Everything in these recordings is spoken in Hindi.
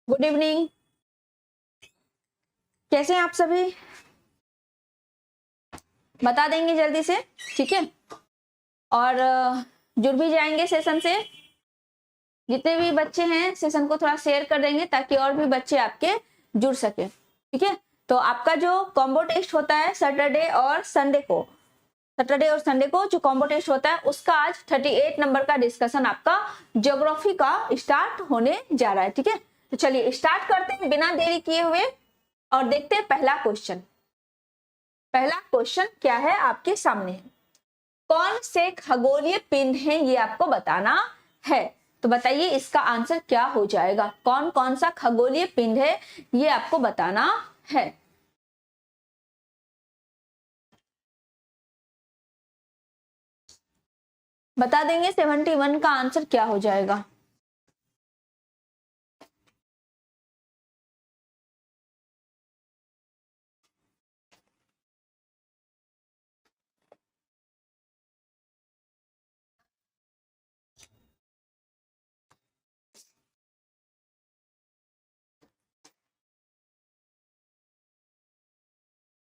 Good evening. कैसे हैं आप सभी? बता देंगे जल्दी से, ठीक है? और जुड़ भी जाएंगे सेशन से। जितने भी बच्चे हैं सेशन को थोड़ा शेयर कर देंगे ताकि और भी बच्चे आपके जुड़ सके, ठीक है? तो आपका जो कॉम्बो टेस्ट होता है सैटरडे और संडे को जो कॉम्बो टेस्ट होता है उसका आज 38 नंबर का डिस्कशन आपका ज्योग्राफी का स्टार्ट होने जा रहा है, ठीक है? तो चलिए स्टार्ट करते हैं बिना देरी किए हुए और देखते हैं पहला क्वेश्चन क्या है आपके सामने। कौन से खगोलीय पिंड हैं ये आपको बताना है। तो बताइए इसका आंसर क्या हो जाएगा। कौन कौन सा खगोलीय पिंड है ये आपको बताना है। बता देंगे 71 का आंसर क्या हो जाएगा।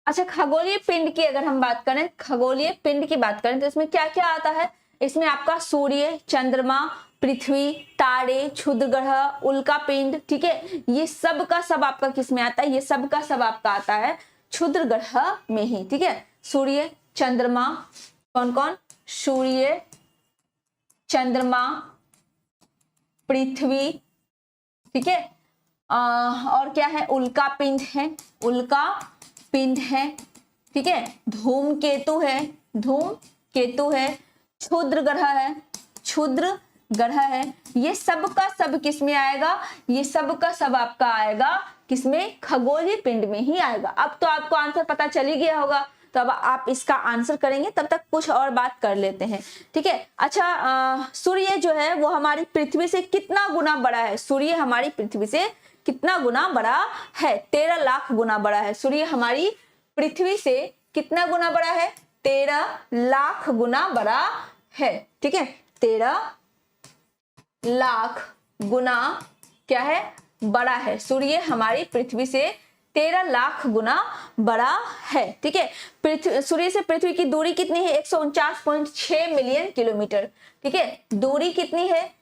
अच्छा, खगोलीय पिंड की अगर हम बात करें, खगोलीय पिंड की बात करें तो इसमें क्या क्या आता है। इसमें आपका सूर्य, चंद्रमा, पृथ्वी, तारे, क्षुद्र ग्रह, उल्का पिंड, ठीक है? ये सब का सब आपका किस में आता है? ये सब का सब आपका आता है क्षुद्र ग्रह में ही, ठीक है? सूर्य, चंद्रमा, कौन कौन? सूर्य, चंद्रमा, पृथ्वी, ठीक है? और क्या है? उल्का पिंड है, ठीक है? धूमकेतु है, क्षुद्र ग्रह है। ये सब का सब किस में आएगा? ये सब का सब आपका आएगा किसमें? खगोलीय पिंड में ही आएगा। अब तो आपको आंसर पता चल ही गया होगा, तो अब आप इसका आंसर करेंगे, तब तक कुछ और बात कर लेते हैं, ठीक है? अच्छा, सूर्य जो है वो हमारी पृथ्वी से कितना गुना बड़ा है? सूर्य हमारी पृथ्वी से कितना गुना बड़ा है? 13 लाख गुना बड़ा है। सूर्य हमारी पृथ्वी से कितना गुना बड़ा है? 13 लाख गुना बड़ा है, ठीक है? 13 लाख गुना क्या है? बड़ा है। सूर्य हमारी पृथ्वी से 13 लाख गुना बड़ा है, ठीक है? सूर्य से पृथ्वी की दूरी कितनी है? 149.6 मिलियन किलोमीटर, ठीक है? दूरी कितनी है?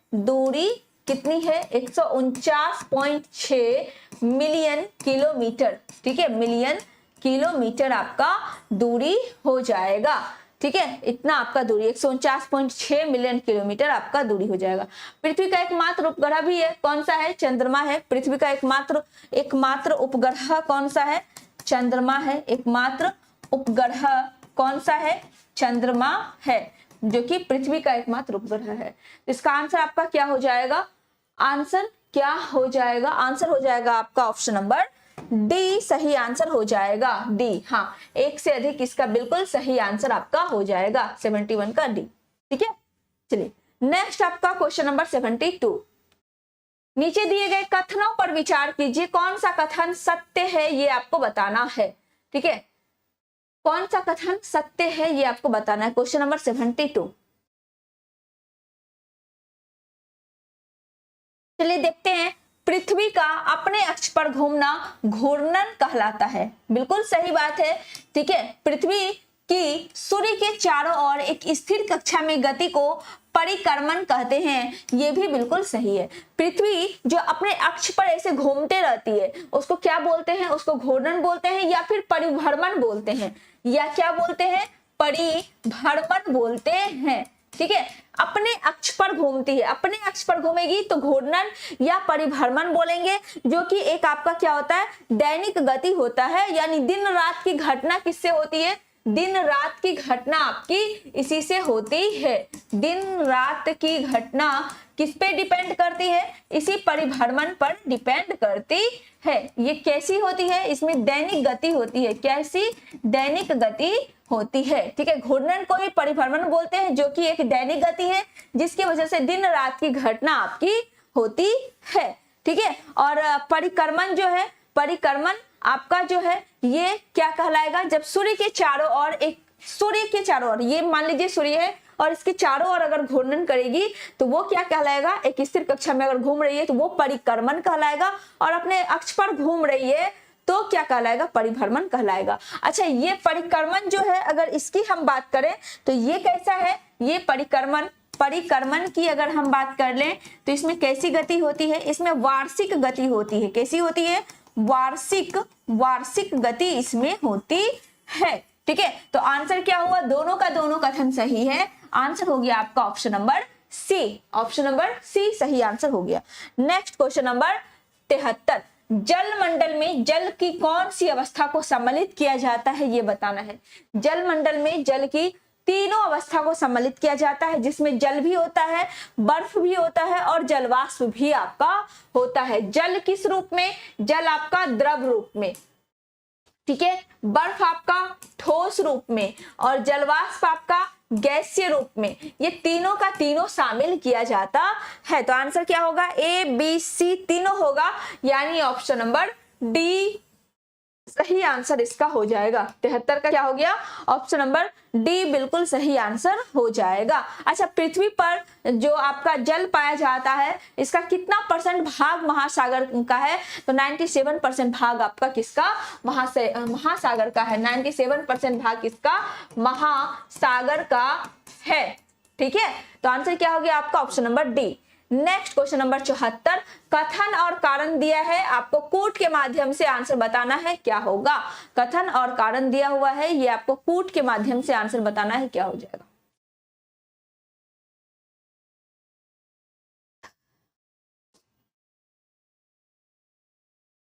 149.6 मिलियन किलोमीटर, ठीक है? मिलियन किलोमीटर आपका दूरी हो जाएगा, ठीक है? इतना आपका दूरी 149.6 मिलियन किलोमीटर आपका दूरी हो जाएगा। पृथ्वी का एकमात्र उपग्रह भी है, कौन सा है? चंद्रमा है। पृथ्वी का एकमात्र उपग्रह कौन सा है? चंद्रमा है। एकमात्र उपग्रह कौन सा है? चंद्रमा है, जो कि पृथ्वी का एकमात्र उपग्रह है। इसका आंसर आपका क्या हो जाएगा? आंसर क्या हो जाएगा? आंसर हो जाएगा आपका ऑप्शन नंबर डी सही आंसर हो जाएगा। डी, हाँ, एक से अधिक इसका बिल्कुल सही आंसर आपका हो जाएगा 71 का डी, ठीक है? चलिए नेक्स्ट आपका क्वेश्चन नंबर 72। नीचे दिए गए कथनों पर विचार कीजिए। कौन सा कथन सत्य है ये आपको बताना है, ठीक है? कौन सा कथन सत्य है ये आपको बताना है। Question number 72। चलिए देखते हैं। पृथ्वी का अपने अक्ष पर घूमना घूर्णन कहलाता है। बिल्कुल सही बात है, ठीक है? पृथ्वी की सूर्य के चारों ओर एक स्थिर कक्षा में गति को परिक्रमण कहते हैं। ये भी बिल्कुल सही है। पृथ्वी जो अपने अक्ष पर ऐसे घूमते रहती है उसको क्या बोलते हैं? उसको घूर्णन बोलते हैं या फिर परिभ्रमण बोलते हैं, या क्या बोलते हैं? परिभ्रमण बोलते हैं, ठीक है? अपने अक्ष पर घूमती है, अपने अक्ष पर घूमेगी तो घूर्णन या परिभ्रमण बोलेंगे, जो कि एक आपका क्या होता है? दैनिक गति होता है। यानी दिन रात की घटना किससे होती है? दिन रात की घटना आपकी इसी से होती है। दिन रात की घटना किस पे डिपेंड करती है? इसी परिभ्रमण पर डिपेंड करती है। ये कैसी होती है? इसमें दैनिक गति होती है। कैसी? दैनिक गति होती है, ठीक है? घूर्णन को ही परिभ्रमण बोलते हैं, जो कि एक दैनिक गति है जिसकी वजह से दिन रात की घटना आपकी होती है, ठीक है? और परिक्रमण जो है, परिक्रमण आपका जो है ये क्या कहलाएगा? जब सूर्य के चारों ओर ये मान लीजिए सूर्य है और इसके चारों ओर अगर घूर्णन करेगी तो वो क्या कहलाएगा, एक स्थिर कक्षा में अगर घूम रही है तो वो परिक्रमण कहलाएगा, और अपने अक्ष पर घूम रही है तो क्या कहलाएगा, परिभ्रमण कहलाएगा। अच्छा, ये परिक्रमण जो है अगर इसकी हम बात करें तो ये कैसा है, ये परिक्रमण की अगर हम बात कर लें तो इसमें कैसी गति होती है, इसमें वार्षिक गति होती है। कैसी होती है, वार्षिक गति इसमें होती है। ठीक है, तो आंसर क्या हुआ, दोनों का दोनों कथन सही है। आंसर हो गया आपका option number C, option number C सही आंसर हो गया। नेक्स्ट क्वेश्चन नंबर 73, जल मंडल में जल की कौन सी अवस्था को सम्मिलित किया जाता है, ये बताना है। जल मंडल में जल की तीनों अवस्था को सम्मिलित किया जाता है, जिसमें जल भी होता है, बर्फ भी होता है और जलवाष्प भी आपका होता है। जल किस रूप में, जल आपका द्रव रूप में, ठीक है, बर्फ आपका ठोस रूप में और जलवाष्प आपका गैसीय रूप में। ये तीनों का तीनों शामिल किया जाता है। तो आंसर क्या होगा, ए बी सी तीनों होगा, यानी ऑप्शन नंबर डी सही आंसर इसका हो जाएगा। 73 का क्या हो गया, ऑप्शन नंबर डी बिल्कुल सही आंसर हो जाएगा। अच्छा, पृथ्वी पर जो आपका जल पाया जाता है इसका कितना परसेंट भाग महासागर का है, तो 97% भाग आपका किसका, महासागर का है। 97% भाग किसका, महासागर का है। ठीक है, तो आंसर क्या हो गया आपका, option number D. Next question number 74, कथन और कारण दिया है, आपको कूट के माध्यम से आंसर बताना है, क्या होगा। कथन और कारण दिया हुआ है, ये आपको कूट के माध्यम से आंसर बताना है, क्या हो जाएगा।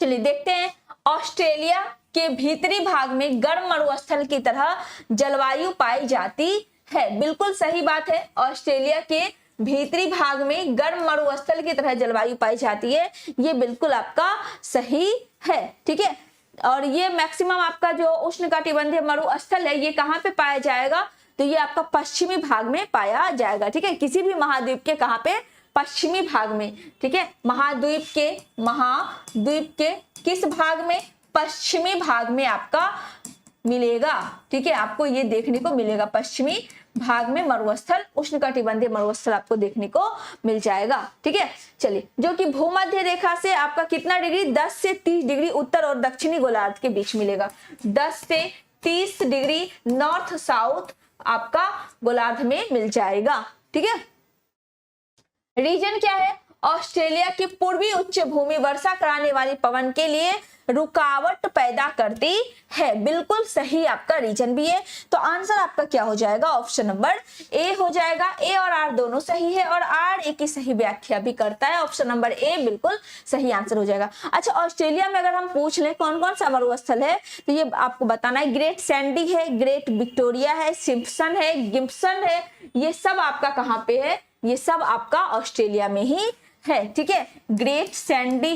चलिए देखते हैं। ऑस्ट्रेलिया के भीतरी भाग में गर्म मरुस्थल की तरह जलवायु पाई जाती है, बिल्कुल सही बात है। ऑस्ट्रेलिया के भीतरी भाग में गर्म मरुस्थल की तरह जलवायु पाई जाती है, ये बिल्कुल आपका सही है। ठीक है, और ये मैक्सिमम आपका जो उष्णकटिबंधीय मरुस्थल है ये कहाँ पे पाया जाएगा, तो ये आपका पश्चिमी भाग में पाया जाएगा। ठीक है, किसी भी महाद्वीप के कहाँ पे, पश्चिमी भाग में। ठीक है, महाद्वीप के किस भाग में, पश्चिमी भाग में आपका मिलेगा। ठीक है, आपको ये देखने को मिलेगा, पश्चिमी भाग में मरुस्थल, उष्णकटिबंधीय मरुस्थल आपको देखने को मिल जाएगा। ठीक है, चलिए, जो कि भूमध्य रेखा से आपका कितना डिग्री, 10 से 30 डिग्री उत्तर और दक्षिणी गोलार्ध के बीच मिलेगा। 10 से 30 डिग्री नॉर्थ साउथ आपका गोलार्ध में मिल जाएगा। ठीक है, रीजन क्या है, ऑस्ट्रेलिया की पूर्वी उच्च भूमि वर्षा कराने वाली पवन के लिए रुकावट पैदा करती है, बिल्कुल सही आपका रीजन भी है। तो आंसर आपका क्या हो जाएगा, ऑप्शन नंबर ए हो जाएगा। ए और आर दोनों सही है और आर ए की सही व्याख्या भी करता है, ऑप्शन नंबर ए बिल्कुल सही आंसर हो जाएगा। अच्छा, ऑस्ट्रेलिया में अगर हम पूछ लें कौन कौन सा मरुस्थल है, तो ये आपको बताना है, ग्रेट सैंडी है, ग्रेट विक्टोरिया है, सिम्पसन है, गिब्सन है, ये सब आपका कहाँ पे है, ये सब आपका ऑस्ट्रेलिया में ही है। ठीक है, ग्रेट सैंडी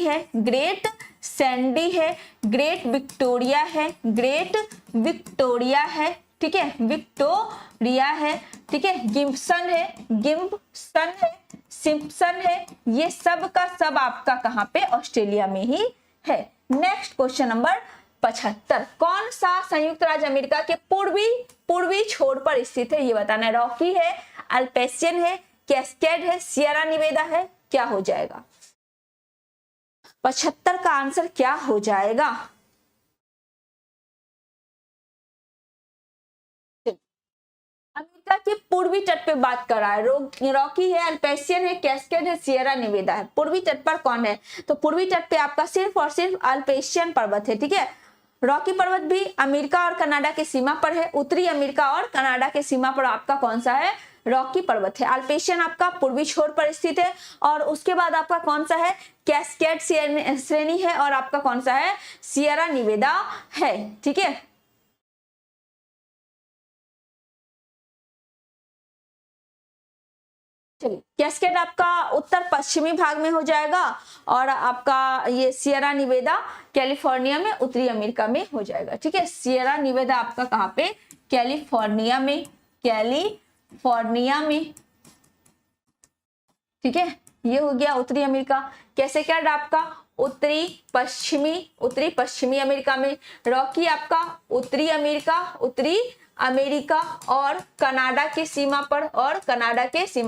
है, ग्रेट विक्टोरिया है, ग्रेट विक्टोरिया है, ठीक है, विक्टोरिया है, ठीक है, गिब्सन है, सिम्पसन है, ये सब का सब आपका कहाँ पे, ऑस्ट्रेलिया में ही है। नेक्स्ट क्वेश्चन नंबर 75, कौन सा संयुक्त राज्य अमेरिका के पूर्वी छोर पर स्थित है, ये बताना है। रॉकी है, अल्पेशियन है, कैस्केड है, सियरा निवेदा है, क्या हो जाएगा। 75 का आंसर क्या हो जाएगा, अमेरिका के पूर्वी तट पे बात कर रहा है। रॉकी है, अल्पेशियन है, कैस्केड है, सियरा निवेदा है। पूर्वी तट पर कौन है, तो पूर्वी तट पे आपका सिर्फ और सिर्फ अल्पेशियन पर्वत है। ठीक है, रॉकी पर्वत भी अमेरिका और कनाडा के सीमा पर है। उत्तरी अमेरिका और कनाडा के सीमा पर आपका कौन सा है, रॉकी पर्वत है। अल्पेशियन आपका पूर्वी छोर पर स्थित है। और उसके बाद आपका कौन सा है, कैस्केड श्रेणी है, और आपका कौन सा है, सियरा निवेदा है। ठीक है, चलिए, कैस्केड आपका उत्तर पश्चिमी भाग में हो जाएगा और आपका ये सियरा निवेदा कैलिफोर्निया में, उत्तरी अमेरिका में हो जाएगा। ठीक है, सियरा निवेदा आपका कहाँ पे, कैलिफोर्निया में, ठीक है, ये हो गया उत्तरी अमेरिका। कैस्केड आपका उत्तरी पश्चिमी अमेरिका में। रॉकी आपका उत्तरी अमेरिका और कनाडा के सीमा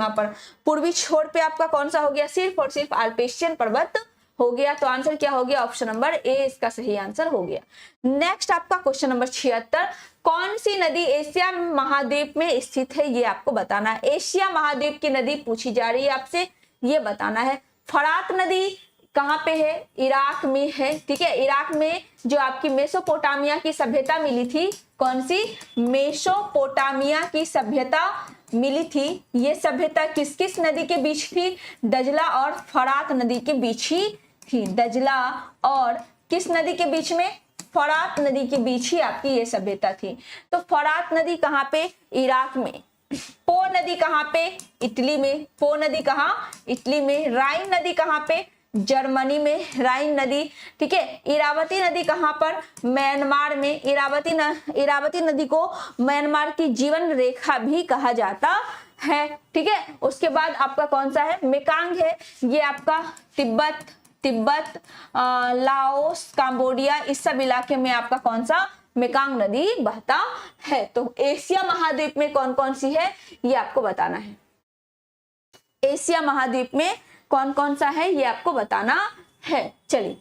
पर, पूर्वी छोर पे आपका कौन सा हो गया, सिर्फ और सिर्फ अल्पेशियन पर्वत हो गया। तो आंसर क्या हो गया, ऑप्शन नंबर ए इसका सही आंसर हो गया। नेक्स्ट आपका क्वेश्चन नंबर 76, कौन सी नदी एशिया महाद्वीप में स्थित है, ये आपको बताना है। एशिया महाद्वीप की नदी पूछी जा रही है आपसे, ये बताना है। फरात नदी कहाँ पे है, इराक में है, ठीक है। इराक में जो आपकी मेसोपोटामिया की सभ्यता मिली थी, कौन सी, मेसोपोटामिया की सभ्यता मिली थी, ये सभ्यता किस किस नदी के बीच थी, दजला और फरात नदी के बीच ही थी। दजला और किस नदी के बीच में, फरात नदी के बीच ही आपकी ये सभ्यता थी। तो फरात नदी कहाँ पे, इराक में। पो नदी कहाँ पे, इटली में। पो नदी कहाँ, इटली में। राइन नदी कहाँ पे, जर्मनी में, राइन नदी, ठीक है। इरावती नदी कहाँ पर, म्यांमार में। इरावती नदी को म्यांमार की जीवन रेखा भी कहा जाता है, ठीक है। उसके बाद आपका कौन सा है, मेकांग है, ये आपका तिब्बत, लाओस, कंबोडिया, इस सब इलाके में आपका कौन सा, मेकांग नदी बहता है। तो एशिया महाद्वीप में कौन कौन सी है, ये आपको बताना है। एशिया महाद्वीप में कौन कौन सा है, ये आपको बताना है। चलिए,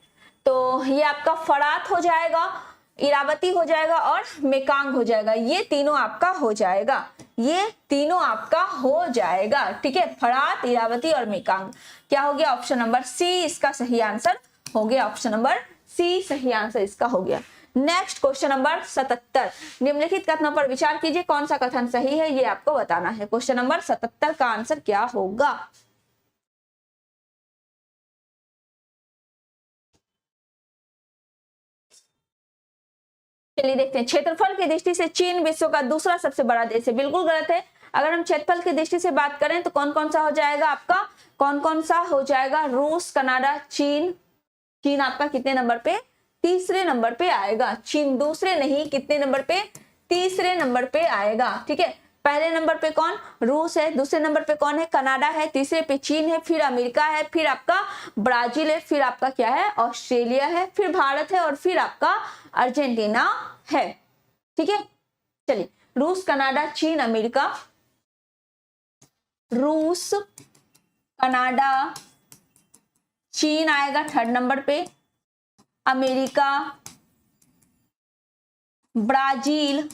तो ये आपका फरात हो जाएगा, इरावती हो जाएगा और मेकांग हो जाएगा। ये तीनों आपका हो जाएगा, ये तीनों आपका हो जाएगा, ठीक है। फरात, इरावती और मेकांग क्या हो गया, ऑप्शन नंबर सी इसका सही आंसर हो गया। ऑप्शन नंबर सी सही आंसर इसका हो गया। नेक्स्ट क्वेश्चन नंबर 77, निम्नलिखित कथनों पर विचार कीजिए, कौन सा कथन सही है, ये आपको बताना है। क्वेश्चन नंबर 77 का आंसर क्या होगा। चलिए देखते हैं। क्षेत्रफल की दृष्टि से चीन विश्व का दूसरा सबसे बड़ा देश है, बिल्कुल गलत है। अगर हम क्षेत्रफल की दृष्टि से बात करें तो कौन कौन सा हो जाएगा आपका, कौन कौन सा हो जाएगा, रूस, कनाडा, चीन। चीन आपका कितने नंबर पे, तीसरे नंबर पे आएगा। चीन दूसरे नहीं, कितने नंबर पे, तीसरे नंबर पे आएगा, ठीक है। पहले नंबर पे कौन, रूस है, दूसरे नंबर पे कौन है, कनाडा है, तीसरे पे चीन है, फिर अमेरिका है, फिर आपका ब्राजील है, फिर आपका क्या है, ऑस्ट्रेलिया है, फिर भारत है और फिर आपका अर्जेंटीना है, ठीक है। चलिए, रूस, कनाडा, चीन, अमेरिका, रूस, कनाडा, चीन आएगा थर्ड नंबर पे, अमेरिका, ब्राजील,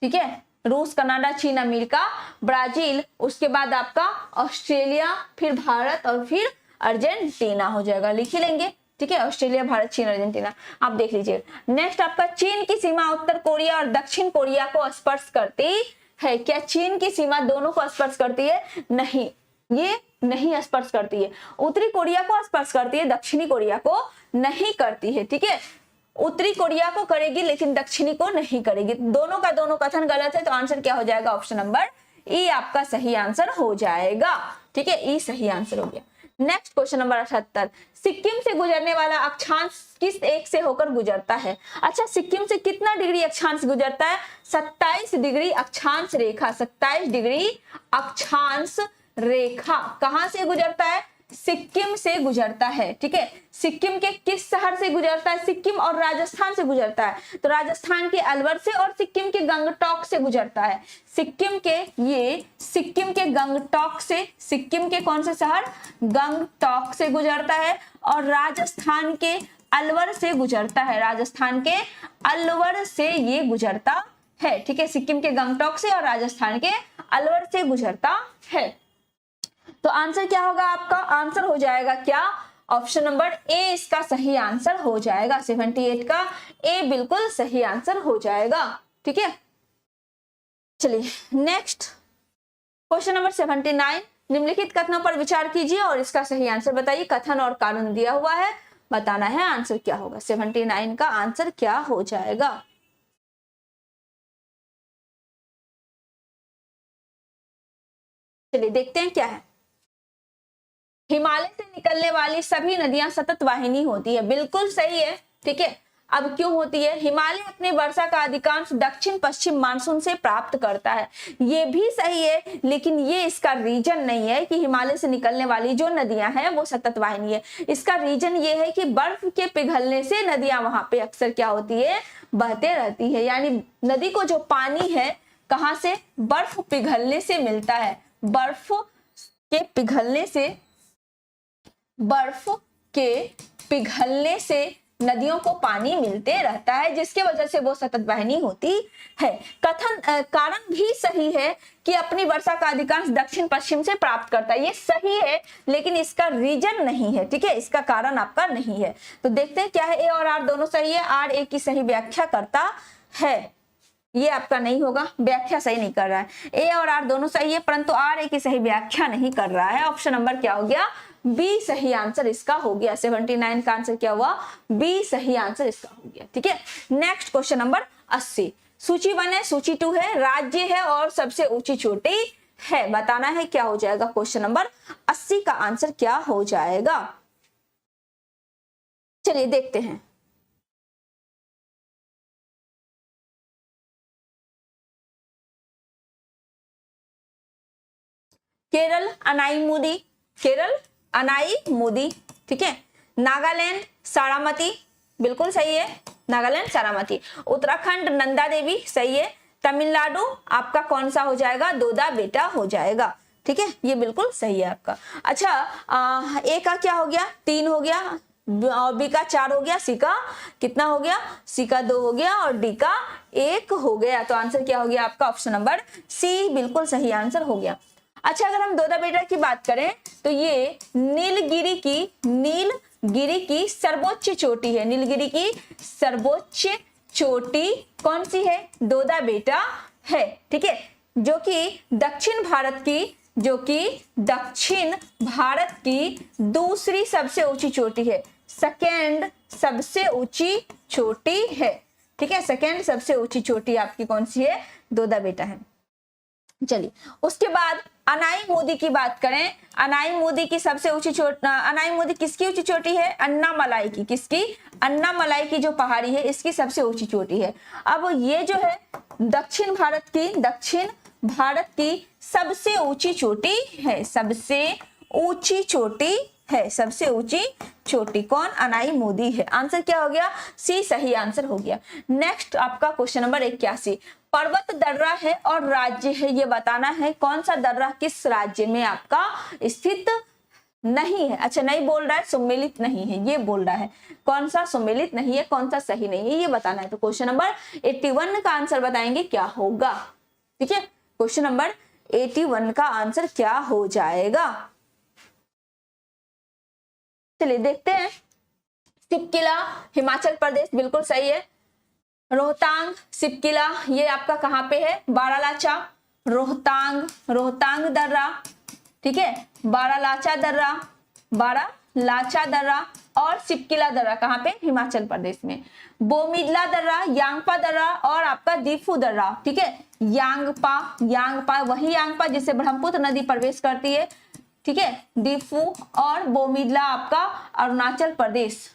ठीक है। रूस, कनाडा, चीन, अमेरिका, ब्राजील, उसके बाद आपका ऑस्ट्रेलिया, फिर भारत और फिर अर्जेंटीना हो जाएगा, लिख ही लेंगे, ठीक है। ऑस्ट्रेलिया, भारत, चीन, अर्जेंटीना, आप देख लीजिए। नेक्स्ट आपका, चीन की सीमा उत्तर कोरिया और दक्षिण कोरिया को स्पर्श करती है, क्या चीन की सीमा दोनों को स्पर्श करती है, नहीं, ये नहीं स्पर्श करती है। उत्तरी कोरिया को स्पर्श करती है, दक्षिणी कोरिया को नहीं करती है, ठीक है। उत्तरी कोरिया को करेगी लेकिन दक्षिणी को नहीं करेगी। दोनों का दोनों कथन गलत है, तो आंसर क्या हो जाएगा, ऑप्शन नंबर ई आपका सही आंसर हो जाएगा, ठीक है। ई सही आंसर हो गया। नेक्स्ट क्वेश्चन नंबर 78, सिक्किम से गुजरने वाला अक्षांश किस एक से होकर गुजरता है। अच्छा, सिक्किम से कितना डिग्री अक्षांश गुजरता है, 27 डिग्री अक्षांश रेखा, 27 डिग्री अक्षांश रेखा कहां से गुजरता है, सिक्किम से गुजरता है, ठीक है। सिक्किम के किस शहर से गुजरता है, सिक्किम और राजस्थान से गुजरता है, तो राजस्थान के अलवर से और सिक्किम के गंगटोक से गुजरता है। सिक्किम के गंगटोक से, सिक्किम के कौन से शहर, गंगटोक से गुजरता है और राजस्थान के अलवर से गुजरता है, राजस्थान के अलवर से ये गुजरता है, ठीक है। सिक्किम के गंगटोक से और राजस्थान के अलवर से गुजरता है। तो आंसर क्या होगा आपका, आंसर हो जाएगा क्या, ऑप्शन नंबर ए इसका सही आंसर हो जाएगा। 78 का ए बिल्कुल सही आंसर हो जाएगा, ठीक है। चलिए नेक्स्ट क्वेश्चन नंबर 79, निम्नलिखित कथनों पर विचार कीजिए और इसका सही आंसर बताइए। कथन और कारण दिया हुआ है, बताना है आंसर क्या होगा। 79 का आंसर क्या हो जाएगा। चलिए देखते हैं क्या है। हिमालय से निकलने वाली सभी नदियां सतत वाहिनी होती है, बिल्कुल सही है, ठीक है। अब क्यों होती है? हिमालय अपनी वर्षा का अधिकांश दक्षिण पश्चिम मानसून से प्राप्त करता है। ये भी सही है, लेकिन ये इसका रीजन नहीं है कि हिमालय से निकलने वाली जो नदियां हैं वो सतत वाहिनी है। इसका रीजन ये है कि बर्फ के पिघलने से नदियां वहां पे अक्सर क्या होती है? बहते रहती है। यानी नदी को जो पानी है कहां से? बर्फ पिघलने से मिलता है। बर्फ के पिघलने से, बर्फ के पिघलने से नदियों को पानी मिलते रहता है, जिसके वजह से वो सतत वाहिनी होती है। कारण भी सही है कि अपनी वर्षा का अधिकांश दक्षिण पश्चिम से प्राप्त करता है। ये सही है, लेकिन इसका रीजन नहीं है। ठीक है, इसका कारण आपका नहीं है। तो देखते हैं क्या है। ए और आर दोनों सही है। आर ए की सही व्याख्या करता है, ये आपका नहीं होगा, व्याख्या सही नहीं कर रहा है। ए और आर दोनों सही है, परंतु आर ए की सही व्याख्या नहीं कर रहा है। ऑप्शन नंबर क्या हो गया? बी सही आंसर इसका हो गया। 79 का आंसर क्या हुआ? बी सही आंसर इसका हो गया। ठीक है, नेक्स्ट क्वेश्चन नंबर 80। सूची 1 है, सूची 2 है, राज्य है और सबसे ऊंची चोटी है। बताना है क्या हो जाएगा। क्वेश्चन नंबर 80 का आंसर क्या हो जाएगा? चलिए देखते हैं। केरल अनाई केरल अनाई मोदी। ठीक है, नागालैंड सारामती, बिल्कुल सही है, नागालैंड सारामती। उत्तराखंड नंदा देवी, सही है। तमिलनाडु आपका कौन सा हो जाएगा? दोदा बेटा हो जाएगा। ठीक है, ये बिल्कुल सही है आपका। अच्छा, ए का क्या हो गया? 3 हो गया, और बी का 4 हो गया, सी का कितना हो गया? सी का 2 हो गया और डी का 1 हो गया। तो आंसर क्या हो गया आपका? ऑप्शन नंबर सी बिल्कुल सही आंसर हो गया। अच्छा, अगर हम दोदा बेटा की बात करें तो ये नीलगिरी की सर्वोच्च चोटी है। नीलगिरी की सर्वोच्च चोटी कौन सी है? दोदा बेटा है। ठीक है, जो कि दक्षिण भारत की दूसरी सबसे ऊंची चोटी है। सेकेंड सबसे ऊंची चोटी है। ठीक है, सेकेंड सबसे ऊंची चोटी आपकी कौन सी है? दोदा बेटा है। चलिए, उसके बाद अनाई मोदी की बात करें। अनाई मोदी की सबसे ऊंची चोटी, अनाई मोदी किसकी ऊंची चोटी है? अन्नामलाई की। किसकी? अन्नामलाई की जो पहाड़ी है इसकी सबसे ऊंची चोटी है। अब ये जो है दक्षिण भारत की सबसे ऊंची चोटी है। सबसे ऊंची चोटी है, सबसे ऊंची चोटी कौन? अनाई मोदी है। आंसर क्या हो गया? सी सही आंसर हो गया। नेक्स्ट आपका क्वेश्चन नंबर 81। पर्वत दर्रा है और राज्य है, ये बताना है कौन सा दर्रा किस राज्य में आपका स्थित नहीं है। अच्छा, नहीं बोल रहा है, सम्मिलित नहीं है, ये बोल रहा है। कौन सा सम्मिलित नहीं है, कौन सा सही नहीं है, ये बताना है। तो क्वेश्चन नंबर 81 का आंसर बताएंगे क्या होगा। ठीक है, क्वेश्चन नंबर 81 का आंसर क्या हो जाएगा? चलिए देखते हैं। सिपकिला हिमाचल प्रदेश, बिल्कुल सही है। रोहतांग सिपकिला ये आपका कहां पे है? बारालाचा। रोहतांग दर्रा, ठीक है, बारालाचा दर्रा और सिपकिला दर्रा कहां पे? हिमाचल प्रदेश में। बोमिडला दर्रा, यांगपा दर्रा और आपका दीफू दर्रा। ठीक है, यांगपा वही यांगपा जिससे ब्रह्मपुत्र नदी प्रवेश करती है। ठीक है, दीफू और बोमिडला आपका अरुणाचल प्रदेश।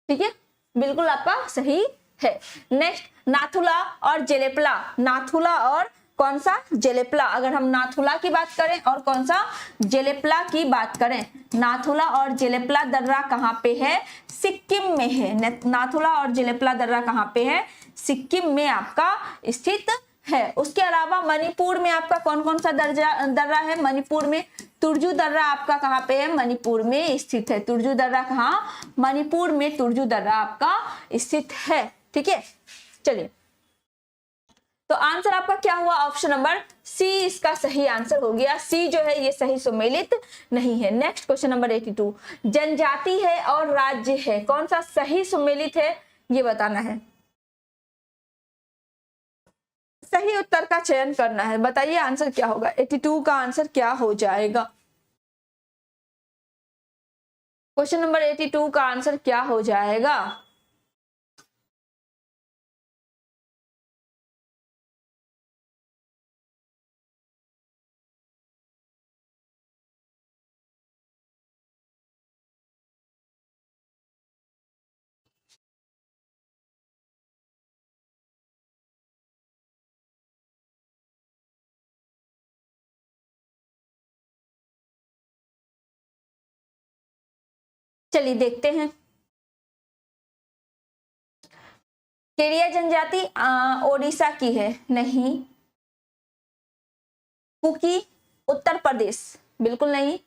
ठीक है, बिल्कुल आपका सही है। नेक्स्ट नाथुला और जेलेपला। नाथुला और कौन सा? जेलेपला। अगर हम नाथुला की बात करें और कौन सा? जेलेपला की बात करें, नाथुला और जेलेपला दर्रा कहां पे है? सिक्किम में है। नाथुला और जेलेपला दर्रा कहां पे है? सिक्किम में आपका स्थित है। उसके अलावा मणिपुर में आपका कौन कौन सा दर्रा है? मणिपुर में तुरजू दर्रा आपका कहां पे है? मणिपुर में स्थित है। तुरजू दर्रा कहां? मणिपुर में तुरजू दर्रा आपका स्थित है। ठीक है, चलिए, तो आंसर आपका क्या हुआ? ऑप्शन नंबर सी इसका सही आंसर हो गया। सी जो है ये सही सम्मिलित नहीं है। Next question number 82। जनजाति है और राज्य है, कौन सा सही सम्मिलित है, ये बताना है। सही उत्तर का चयन करना है। बताइए आंसर क्या होगा? 82 का आंसर क्या हो जाएगा? क्वेश्चन नंबर 82 का आंसर क्या हो जाएगा? चलिए देखते हैं। केरिया जनजाति ओडिशा की है, नहीं। कुकी उत्तर प्रदेश, बिल्कुल नहीं।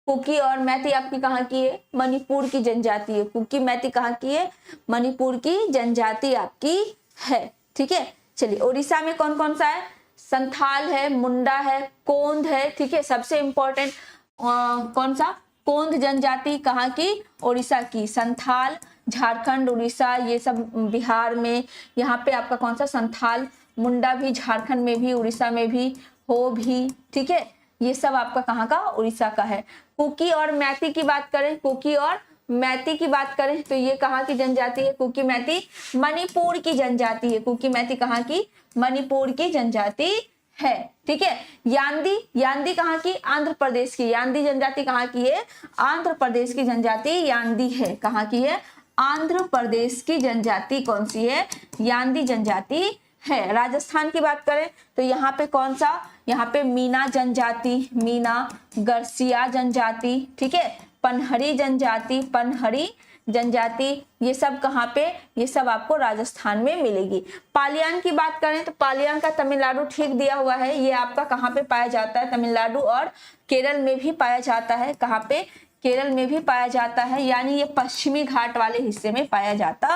कुकी और मैती आपकी कहाँ की है? मणिपुर की जनजाति है। कुकी मैती कहाँ की है? मणिपुर की जनजाति आपकी है, ठीक है। चलिए उड़ीसा में कौन कौन सा है? संथाल है, मुंडा है, कोंद है, ठीक है। सबसे इंपॉर्टेंट कौन सा? कोंद जनजाति कहाँ की? उड़ीसा की। संथाल झारखंड, उड़ीसा, ये सब बिहार में। यहाँ पे आपका कौन सा? संथाल। मुंडा भी झारखंड में भी, उड़ीसा में भी, हो भी, ठीक है। ये सब आपका कहाँ का? उड़ीसा का है। कुकी और मैती की बात करें, कुकी और मैती की बात करें तो ये कहाँ की जनजाति है? कुकी मैती मणिपुर की जनजाति है। कुकी मैती कहाँ की? मणिपुर की जनजाति है, ठीक है। यान्दी, यान्दी कहाँ की? आंध्र प्रदेश की। यान्दी जनजाति कहाँ की है? आंध्र प्रदेश की जनजाति यान्दी है। कहाँ की है? आंध्र प्रदेश की जनजाति कौन सी है? यान्दी जनजाति है। राजस्थान की बात करें तो यहाँ पे कौन सा? यहाँ पे मीना जनजाति, मीना, गरसिया जनजाति, ठीक है, पनहरी जनजाति, पनहरी जनजाति, ये सब कहाँ पे? ये सब आपको राजस्थान में मिलेगी। पालियान की बात करें तो पालियान का तमिलनाडु ठीक दिया हुआ है। ये आपका कहाँ पे पाया जाता है? तमिलनाडु और केरल में भी पाया जाता है। कहाँ पे? केरल में भी पाया जाता है, यानी ये पश्चिमी घाट वाले हिस्से में पाया जाता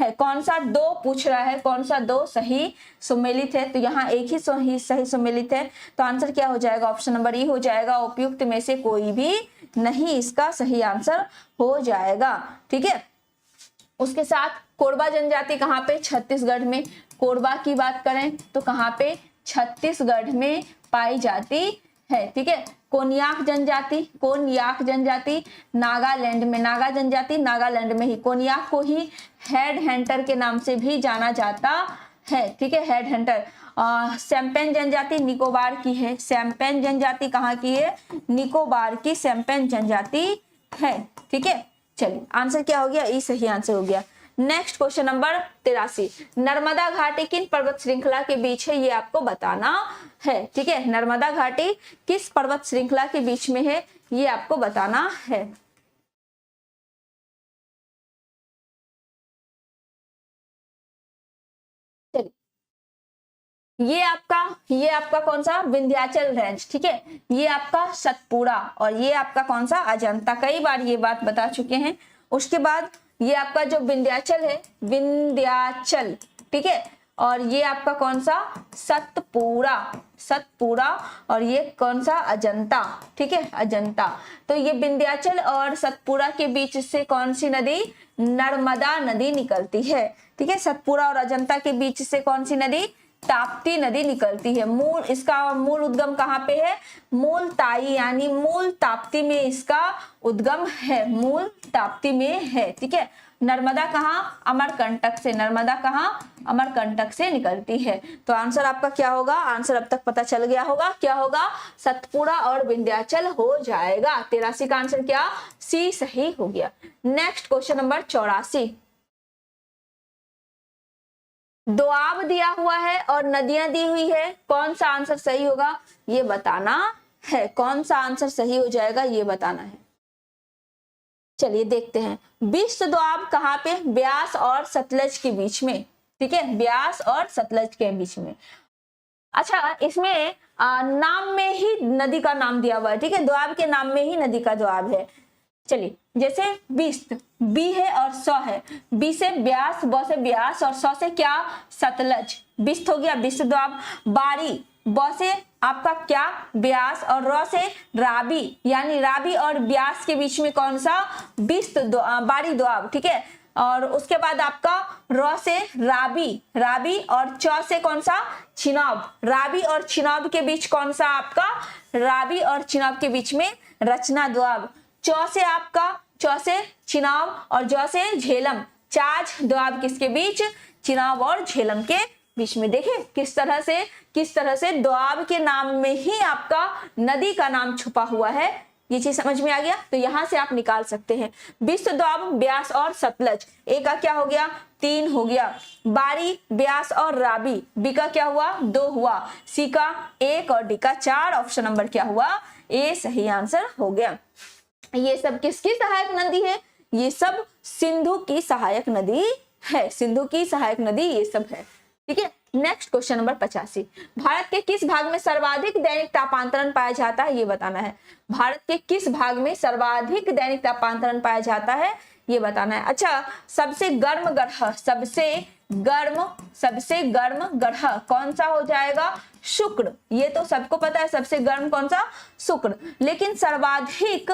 है। कौन सा? दो पूछ रहा है, कौन सा? दो सही सुमेलित है, तो यहाँ एक ही सही सुमेलित है। तो आंसर क्या हो जाएगा? ऑप्शन नंबर ई हो जाएगा। उपयुक्त में से कोई भी नहीं इसका सही आंसर हो जाएगा, ठीक है। उसके साथ कोरबा जनजाति कहाँ पे? छत्तीसगढ़ में। कोरबा की बात करें तो कहाँ पे? छत्तीसगढ़ में पाई जाती है, ठीक है। कोन्याक जनजाति, कोन्याक जनजाति नागालैंड में। नागा जनजाति नागालैंड में ही। कोन्याक को ही हेड हंटर के नाम से भी जाना जाता है, ठीक है, हेड हंटर। सैम्पेन जनजाति निकोबार की है। सैम्पेन जनजाति कहाँ की है? निकोबार की सैम्पेन जनजाति है, ठीक है। चलिए आंसर क्या हो गया? ई सही आंसर हो गया। Next question number 83। नर्मदा घाटी किन पर्वत श्रृंखला के बीच है? ये आपको बताना है, ठीक है। नर्मदा घाटी किस पर्वत श्रृंखला के बीच में है? ये आपको बताना है। ये आपका कौन सा? विंध्याचल रेंज, ठीक है। ये आपका सतपुड़ा और ये आपका कौन सा? अजंता। कई बार ये बात बता चुके हैं। उसके बाद ये आपका जो विंध्याचल है, विंध्याचल, ठीक है, और ये आपका कौन सा? सतपुड़ा, सतपुड़ा, और ये कौन सा? अजंता, ठीक है, अजंता। तो ये विंध्याचल और सतपुड़ा के बीच से कौन सी नदी? नर्मदा नदी निकलती है, ठीक है। सतपुड़ा और अजंता के बीच से कौन सी नदी? ताप्ती नदी निकलती है। मूल, इसका मूल उद्गम कहाँ पे है? मूल ताई यानी मूल ताप्ती में इसका उद्गम है, मूल ताप्ती में है, ठीक है। नर्मदा कहाँ? अमरकंटक से। नर्मदा कहाँ? अमरकंटक से निकलती है। तो आंसर आपका क्या होगा? आंसर अब तक पता चल गया होगा, क्या होगा? सतपुड़ा और विंध्याचल हो जाएगा। 83 का आंसर क्या? सी सही हो गया। Next question number 84। दोआब दिया हुआ है और नदियां दी हुई है, कौन सा आंसर सही होगा? ये बताना है। कौन सा आंसर सही हो जाएगा ये बताना है। चलिए देखते हैं। विश्व दोआब कहाँ पे? ब्यास और सतलज के बीच में, ठीक है, ब्यास और सतलज के बीच में। अच्छा, इसमें नाम में ही नदी का नाम दिया हुआ है, ठीक है, दोआब के नाम में ही नदी का दोआब है। चलिए जैसे बिस्त, बी है और सौ है, बी से ब्यास, ब से ब्यास और सौ से क्या? सतलज। बिस्त हो गया, बिस्त दोआब। बारी, ब से आपका क्या? ब्यास, और र से राबी, यानी राबी और ब्यास के बीच में कौन सा? बिस्त बारी दोआब, ठीक है। और उसके बाद आपका र से राबी, राबी, और च से कौन सा? चिनाब। राबी और चिनाब के बीच कौन सा आपका? राबी और चिनाब के बीच में रचना दोआब। चौ से आपका, चौ से चिनाब और जौ से झेलम। चाज दोआब किसके बीच? चिनाब और झेलम के बीच में। देखिए किस तरह से दोआब के नाम में ही आपका नदी का नाम छुपा हुआ है। ये चीज समझ में आ गया? तो यहां से आप निकाल सकते हैं। विश्व दोआब, ब्यास और सतलज। ए का क्या हो गया? 3 हो गया। बारी, ब्यास और राबी, बी का क्या हुआ? 2 हुआ। सी का 1 और डी का 4। ऑप्शन नंबर क्या हुआ? ए सही आंसर हो गया। ये सब किसकी सहायक नदी है? ये सब सिंधु की सहायक नदी है, सिंधु की सहायक नदी ये सब है। ठीक है, नेक्स्ट क्वेश्चन नंबर 85, भारत के किस भाग में सर्वाधिक दैनिक तापांतरण पाया जाता है ये बताना है। भारत के किस भाग में सर्वाधिक दैनिक तापांतरण पाया जाता है ये बताना है। अच्छा, सबसे गर्म ग्रह, सबसे गर्म ग्रह कौन सा हो जाएगा? शुक्र। ये तो सबको पता है सबसे गर्म कौन सा? शुक्र। लेकिन सर्वाधिक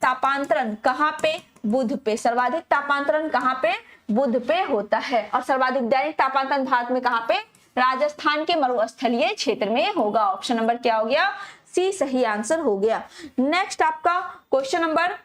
तापांतरण कहाँ पे? बुध पे। सर्वाधिक तापांतरण कहाँ पे? बुध पे होता है। और सर्वाधिक दैनिक तापांतरण भारत में कहाँ पे? राजस्थान के मरुस्थलीय क्षेत्र में होगा। ऑप्शन नंबर क्या हो गया? सी सही आंसर हो गया। नेक्स्ट आपका क्वेश्चन नंबर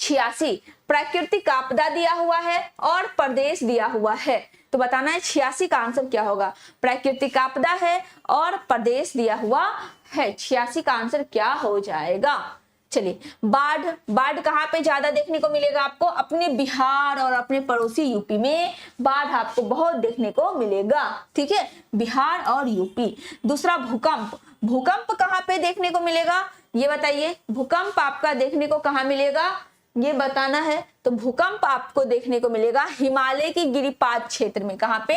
86, प्राकृतिक आपदा दिया हुआ है और प्रदेश दिया हुआ है, तो बताना है 86 का आंसर क्या होगा। प्राकृतिक आपदा है और प्रदेश दिया हुआ है, 86 का आंसर क्या हो जाएगा? चलिए, बाढ़ कहाँ पे ज्यादा देखने को मिलेगा आपको? अपने बिहार और अपने पड़ोसी यूपी में बाढ़ आपको बहुत देखने को मिलेगा। ठीक है, बिहार और यूपी। दूसरा, भूकंप कहाँ पे देखने को मिलेगा ये बताइए। भूकंप आपका देखने को कहाँ मिलेगा ये बताना है। तो भूकंप आपको देखने को मिलेगा हिमालय की गिरिपात क्षेत्र में। कहाँ पे?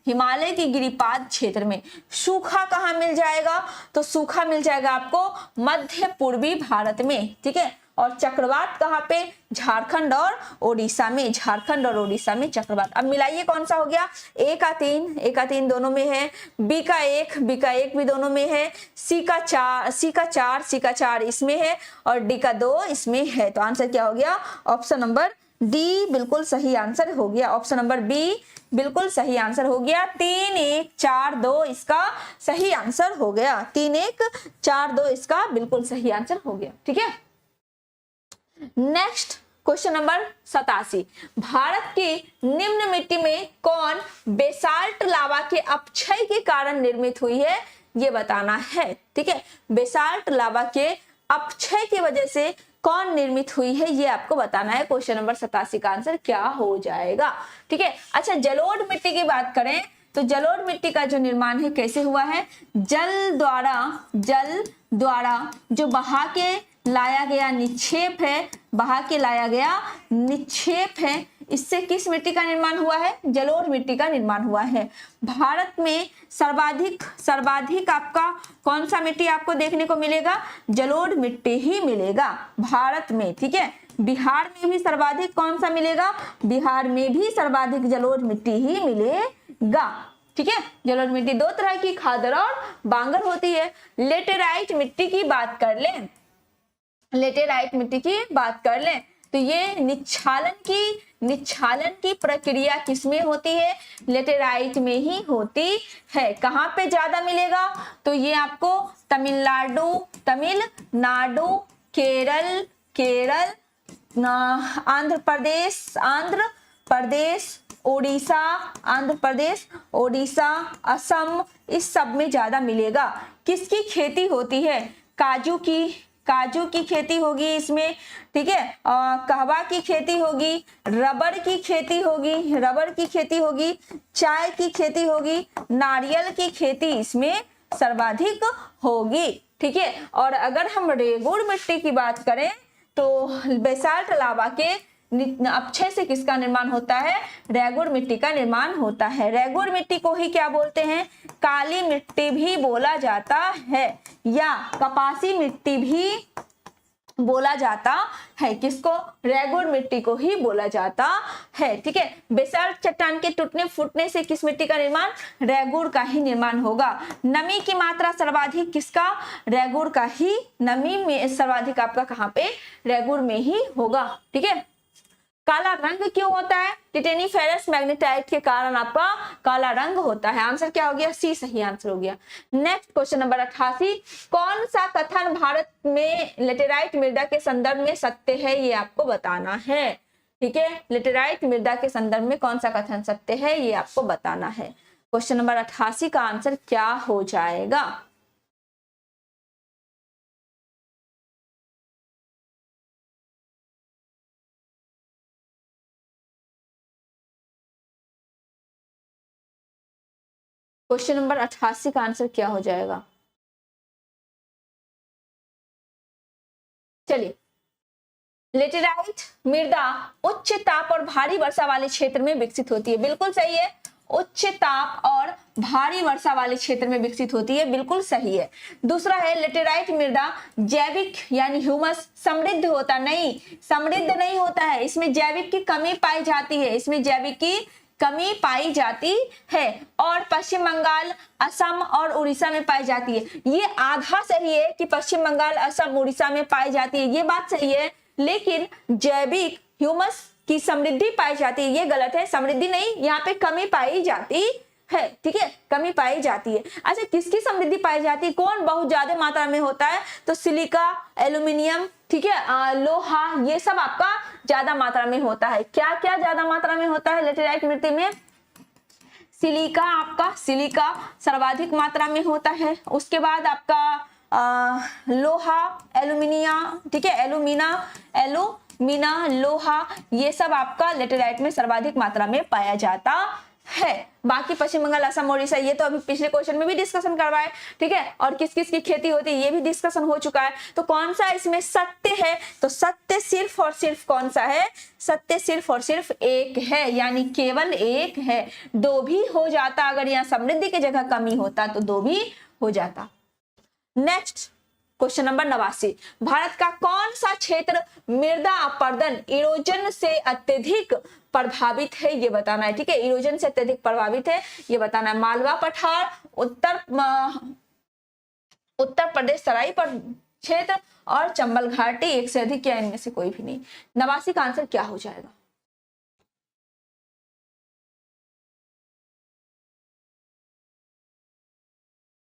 हिमालय की गिरिपात क्षेत्र में। सूखा कहाँ मिल जाएगा? तो सूखा मिल जाएगा आपको मध्य पूर्वी भारत में। ठीक है, और चक्रवात कहाँ पे? झारखंड और ओडिशा में। झारखंड और ओडिशा में चक्रवात। अब मिलाइए कौन सा हो गया? ए का 3 दोनों में है, बी का 1 भी दोनों में है, सी का 4 इसमें है और डी का 2 इसमें है। तो आंसर क्या हो गया? ऑप्शन नंबर डी बिल्कुल सही आंसर हो गया। ऑप्शन नंबर बी बिल्कुल सही आंसर हो गया। 3 1 4 2 इसका सही आंसर हो गया। 3 1 4 2 इसका बिल्कुल सही आंसर हो गया। ठीक है, नेक्स्ट क्वेश्चन नंबर 87, भारत की निम्न मिट्टी में कौन बेसाल्ट लावा के अपक्षय के कारण निर्मित हुई है ये बताना है। ठीक है, बेसाल्ट लावा के अपक्षय की वजह से कौन निर्मित हुई है ये आपको बताना है। क्वेश्चन नंबर 87 का आंसर क्या हो जाएगा? ठीक है, अच्छा, जलोढ़ मिट्टी की बात करें तो जलोढ़ मिट्टी का जो निर्माण है कैसे हुआ है? जल द्वारा जो बहा के लाया गया निक्षेप है, इससे किस मिट्टी का निर्माण हुआ है? जलोढ़ मिट्टी का निर्माण हुआ है। भारत में सर्वाधिक आपका कौन सा मिट्टी आपको देखने को मिलेगा? जलोढ़ मिट्टी ही मिलेगा भारत में। ठीक है, बिहार में भी सर्वाधिक कौन सा मिलेगा? बिहार में भी सर्वाधिक जलोढ़ मिट्टी ही मिलेगा। ठीक है, जलोढ़ मिट्टी 2 तरह की, खादर और बांगर होती है। लेटेराइट मिट्टी की बात कर लें तो ये निच्छालन की प्रक्रिया किसमें होती है? लेटेराइट में ही होती है। कहाँ पे ज्यादा मिलेगा? तो ये आपको तमिलनाडु, केरल, आंध्र प्रदेश, ओडिशा, असम, इस सब में ज्यादा मिलेगा। किसकी खेती होती है? काजू की खेती होगी इसमें। ठीक है, कहवा की खेती होगी, रबर की खेती होगी, चाय की खेती होगी, नारियल की खेती इसमें सर्वाधिक होगी। ठीक है, और अगर हम रेगुड़ मिट्टी की बात करें तो बेसाल्ट लावा के अपक्षय से किसका निर्माण होता है? रेगुड़ मिट्टी का निर्माण होता है। रेगुड़ मिट्टी को ही क्या बोलते हैं? काली मिट्टी भी बोला जाता है या कपासी मिट्टी भी बोला जाता है। किसको? रेगुड़ मिट्टी को ही बोला जाता है। ठीक है, बेसाल्ट चट्टान के टूटने फूटने से किस मिट्टी का निर्माण? रेगुड़ का ही निर्माण होगा। नमी की मात्रा सर्वाधिक किसका? रेगुड़ का ही। नमी में सर्वाधिक आपका कहाँ पे? रेगुड़ में ही होगा। ठीक है, काला रंग क्यों होता है? टिटेनीफेरस मैग्नेटाइट के कारण आपका काला रंग होता है। आंसर क्या हो गया? सी सही आंसर हो गया। नेक्स्ट क्वेश्चन नंबर 88, कौन सा कथन भारत में लेटेराइट मृदा के संदर्भ में सत्य है ये आपको बताना है। ठीक है, लेटेराइट मृदा के संदर्भ में कौन सा कथन सत्य है ये आपको बताना है। क्वेश्चन नंबर 88 का आंसर क्या हो जाएगा? क्वेश्चन नंबर 88 का आंसर क्या हो जाएगा? चलिए, लेटेराइट मृदा उच्च ताप और भारी वर्षा वाले क्षेत्र में विकसित होती है, बिल्कुल सही है। उच्च ताप और भारी वर्षा वाले क्षेत्र में विकसित होती है, बिल्कुल सही है। दूसरा है लेटेराइट मृदा जैविक यानी ह्यूमस समृद्ध होता नहीं, समृद्ध नहीं होता है, इसमें जैविक की कमी पाई जाती है, इसमें जैविक की कमी पाई जाती है और पश्चिम बंगाल, असम और उड़ीसा में पाई जाती है। ये आधा सही है कि पश्चिम बंगाल, असम, उड़ीसा में पाई जाती है, ये बात सही है, लेकिन जैविक ह्यूमस की समृद्धि पाई जाती है, ये गलत है। समृद्धि नहीं, यहाँ पे कमी पाई जाती है, ठीक है, कमी पाई जाती है। अच्छा, किसकी समृद्धि पाई जाती है, कौन बहुत ज्यादा मात्रा में होता है, तो सिलिका, एल्यूमिनियम, ठीक है, लोहा, ये सब आपका ज्यादा मात्रा में होता है। क्या क्या ज्यादा मात्रा में होता है लेटेराइट मिट्टी में? सिलिका, आपका सिलिका सर्वाधिक मात्रा में होता है। उसके बाद आपका लोहा, एल्यूमिनिया, ठीक है, एल्यूमिना, लोहा, ये सब आपका लेटेराइट में सर्वाधिक मात्रा में पाया जाता है। बाकी पश्चिम बंगाल, असम, ओडिशा, ये तो अभी पिछले क्वेश्चन में भी डिस्कशन करवाए, ठीक है, और किस किस की खेती होती है ये भी डिस्कशन हो चुका है। तो कौन सा इसमें सत्य है, तो सत्य सिर्फ और सिर्फ कौन सा है, सत्य सिर्फ और सिर्फ एक है, यानी केवल एक है। दो भी हो जाता, अगर यहाँ समृद्धि की जगह कमी होता तो दो भी हो जाता। नेक्स्ट क्वेश्चन नंबर 89, भारत का कौन सा क्षेत्र मृदा अपरदन इरोजन से अत्यधिक प्रभावित है, ये बताना है, ठीक है, इरोजन से अत्यधिक प्रभावित है ये बताना है। मालवा पठार, उत्तर प्रदेश तराई पर क्षेत्र और चंबल घाटी, एक से अधिक, या इनमें से कोई भी नहीं। 89 का आंसर क्या हो जाएगा?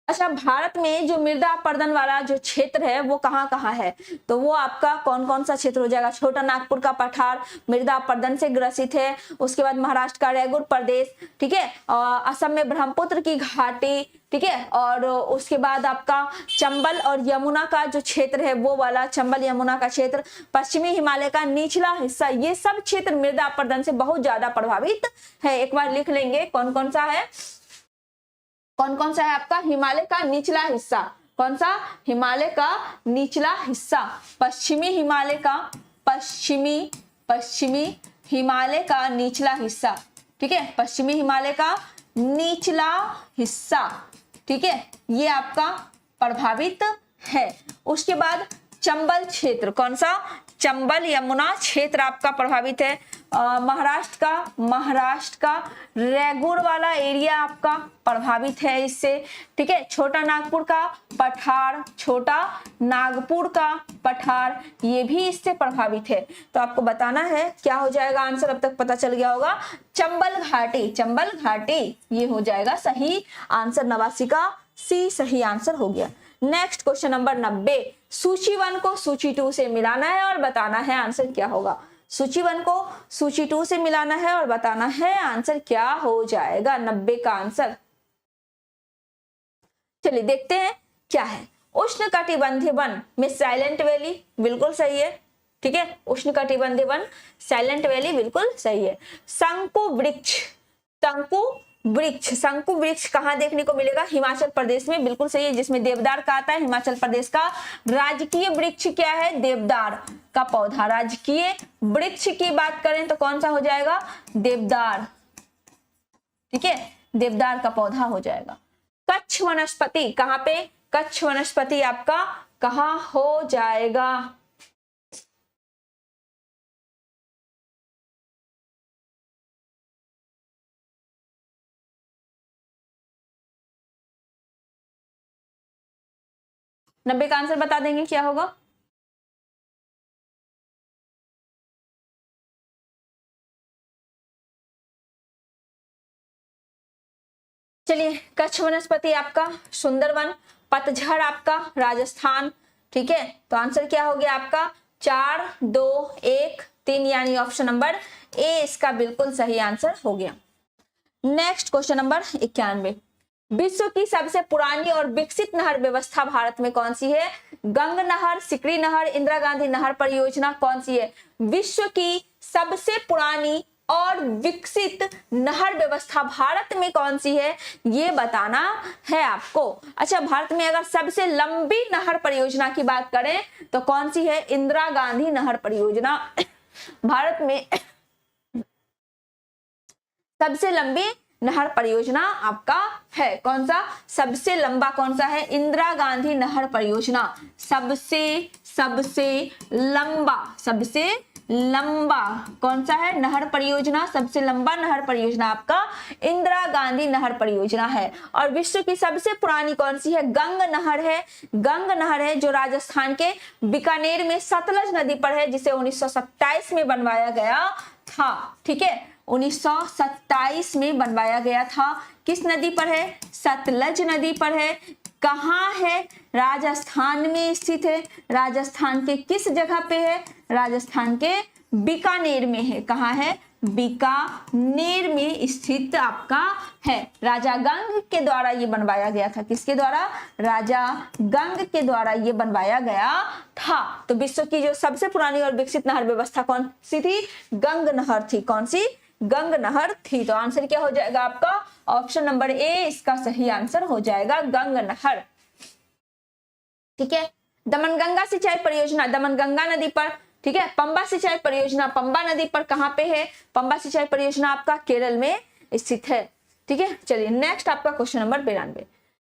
अच्छा, भारत में जो मृदा अपरदन वाला जो क्षेत्र है वो कहाँ कहाँ है, तो वो आपका कौन कौन सा क्षेत्र हो जाएगा? छोटा नागपुर का पठार मृदा अपरदन से ग्रसित है। उसके बाद महाराष्ट्र का रैगुर प्रदेश, ठीक है, और असम में ब्रह्मपुत्र की घाटी, ठीक है, और उसके बाद आपका चंबल और यमुना का जो क्षेत्र है वो वाला चंबल यमुना का क्षेत्र, पश्चिमी हिमालय का निचला हिस्सा, ये सब क्षेत्र मृदा अपरदन से बहुत ज्यादा प्रभावित है। एक बार लिख लेंगे कौन कौन सा है, कौन कौन सा है आपका? हिमालय का निचला हिस्सा, कौन सा? हिमालय का निचला हिस्सा, पश्चिमी हिमालय का, पश्चिमी हिमालय का निचला हिस्सा, ठीक है, पश्चिमी हिमालय का निचला हिस्सा, ठीक है, ये आपका प्रभावित है। उसके बाद चंबल क्षेत्र, कौन सा? चंबल यमुना क्षेत्र आपका प्रभावित है। महाराष्ट्र का रैगुर वाला एरिया आपका प्रभावित है इससे, ठीक है। छोटा नागपुर का पठार, छोटा नागपुर का पठार, ये भी इससे प्रभावित है। तो आपको बताना है क्या हो जाएगा आंसर, अब तक पता चल गया होगा, चंबल घाटी, चंबल घाटी ये हो जाएगा सही आंसर। 89 का सी सही आंसर हो गया। नेक्स्ट क्वेश्चन नंबर 90, सूची 1 को सूची 2 से मिलाना है और बताना है आंसर क्या होगा। सूची 1 को सूची 2 से मिलाना है और बताना है आंसर क्या हो जाएगा 90 का आंसर। चलिए देखते हैं क्या है। उष्णकटिबंधीय वन में साइलेंट वैली बिल्कुल सही है, ठीक है, उष्णकटिबंधीय वन साइलेंट वैली बिल्कुल सही है। शंकु वृक्ष, शंकु वृक्ष कहाँ देखने को मिलेगा? हिमाचल प्रदेश में, बिल्कुल सही है, जिसमें देवदार का आता है। हिमाचल प्रदेश का राजकीय वृक्ष क्या है? देवदार का पौधा। राजकीय वृक्ष की बात करें तो कौन सा हो जाएगा? देवदार, ठीक है, देवदार का पौधा हो जाएगा। कच्छ वनस्पति कहाँ पे? कच्छ वनस्पति आपका कहाँ हो जाएगा? नब्बे का आंसर बता देंगे क्या होगा? चलिए, कच्छ वनस्पति आपका सुंदरवन, पतझड़ आपका राजस्थान, ठीक है। तो आंसर क्या हो गया आपका? 4, 2, 1, 3, यानी ऑप्शन नंबर ए इसका बिल्कुल सही आंसर हो गया। नेक्स्ट क्वेश्चन नंबर 91, विश्व की सबसे पुरानी और विकसित नहर व्यवस्था भारत में कौन सी है? गंग नहर, सिकरी नहर, इंदिरा गांधी नहर परियोजना कौन सी है? विश्व की सबसे पुरानी और विकसित नहर व्यवस्था भारत में कौन सी है ये बताना है आपको। अच्छा, भारत में अगर सबसे लंबी नहर परियोजना की बात करें तो कौन सी है? इंदिरा गांधी नहर परियोजना भारत में सबसे लंबी नहर परियोजना आपका है। कौन सा सबसे लंबा? कौन सा है? इंदिरा गांधी नहर परियोजना सबसे लंबा कौन सा है नहर परियोजना? सबसे लंबा नहर परियोजना आपका इंदिरा गांधी नहर परियोजना है। और विश्व की सबसे पुरानी कौन सी है? गंग नहर है जो राजस्थान के बीकानेर में सतलज नदी पर है, जिसे 1927 में बनवाया गया था। ठीक है, 1927 में बनवाया गया था। किस नदी पर है? सतलज नदी पर है। कहाँ है? राजस्थान में स्थित है। राजस्थान के किस जगह पे है? राजस्थान के बीकानेर में है। कहाँ है? बीकानेर में स्थित आपका है। राजा गंग के द्वारा ये बनवाया गया था। किसके द्वारा? राजा गंग के द्वारा ये बनवाया गया था। तो विश्व की जो सबसे पुरानी और विकसित नहर व्यवस्था कौन सी थी? गंग नहर थी। कौन सी? गंग नहर थी। तो आंसर क्या हो जाएगा आपका? ऑप्शन नंबर ए इसका सही आंसर हो जाएगा, गंग नहर। ठीक है, दमनगंगा सिंचाई परियोजना दमनगंगा नदी पर। ठीक है, पंबा सिंचाई परियोजना पंबा नदी पर कहां पे है? पंबा सिंचाई परियोजना आपका केरल में स्थित है। ठीक है, चलिए नेक्स्ट आपका क्वेश्चन नंबर 92।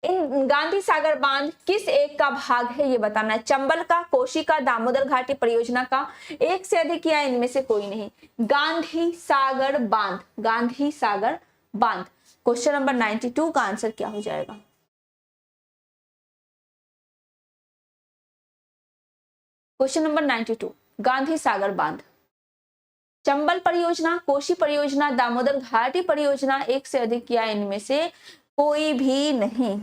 इन गांधी सागर बांध किस एक का भाग है ये बताना है। चंबल का, कोशी का, दामोदर घाटी परियोजना का, एक से अधिक या इनमें से कोई नहीं। गांधी सागर बांध क्वेश्चन नंबर 92 का आंसर क्या हो जाएगा? क्वेश्चन नंबर 92 गांधी सागर बांध। चंबल परियोजना, कोशी परियोजना, दामोदर घाटी परियोजना, एक से अधिक या इनमें से कोई भी नहीं।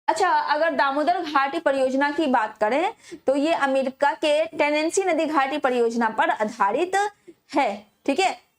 अच्छा, अगर दामोदर घाटी परियोजना की बात करें तो ये अमेरिका के टेनेंसी नदी घाटी परियोजना पर आधारित है। ठीक है,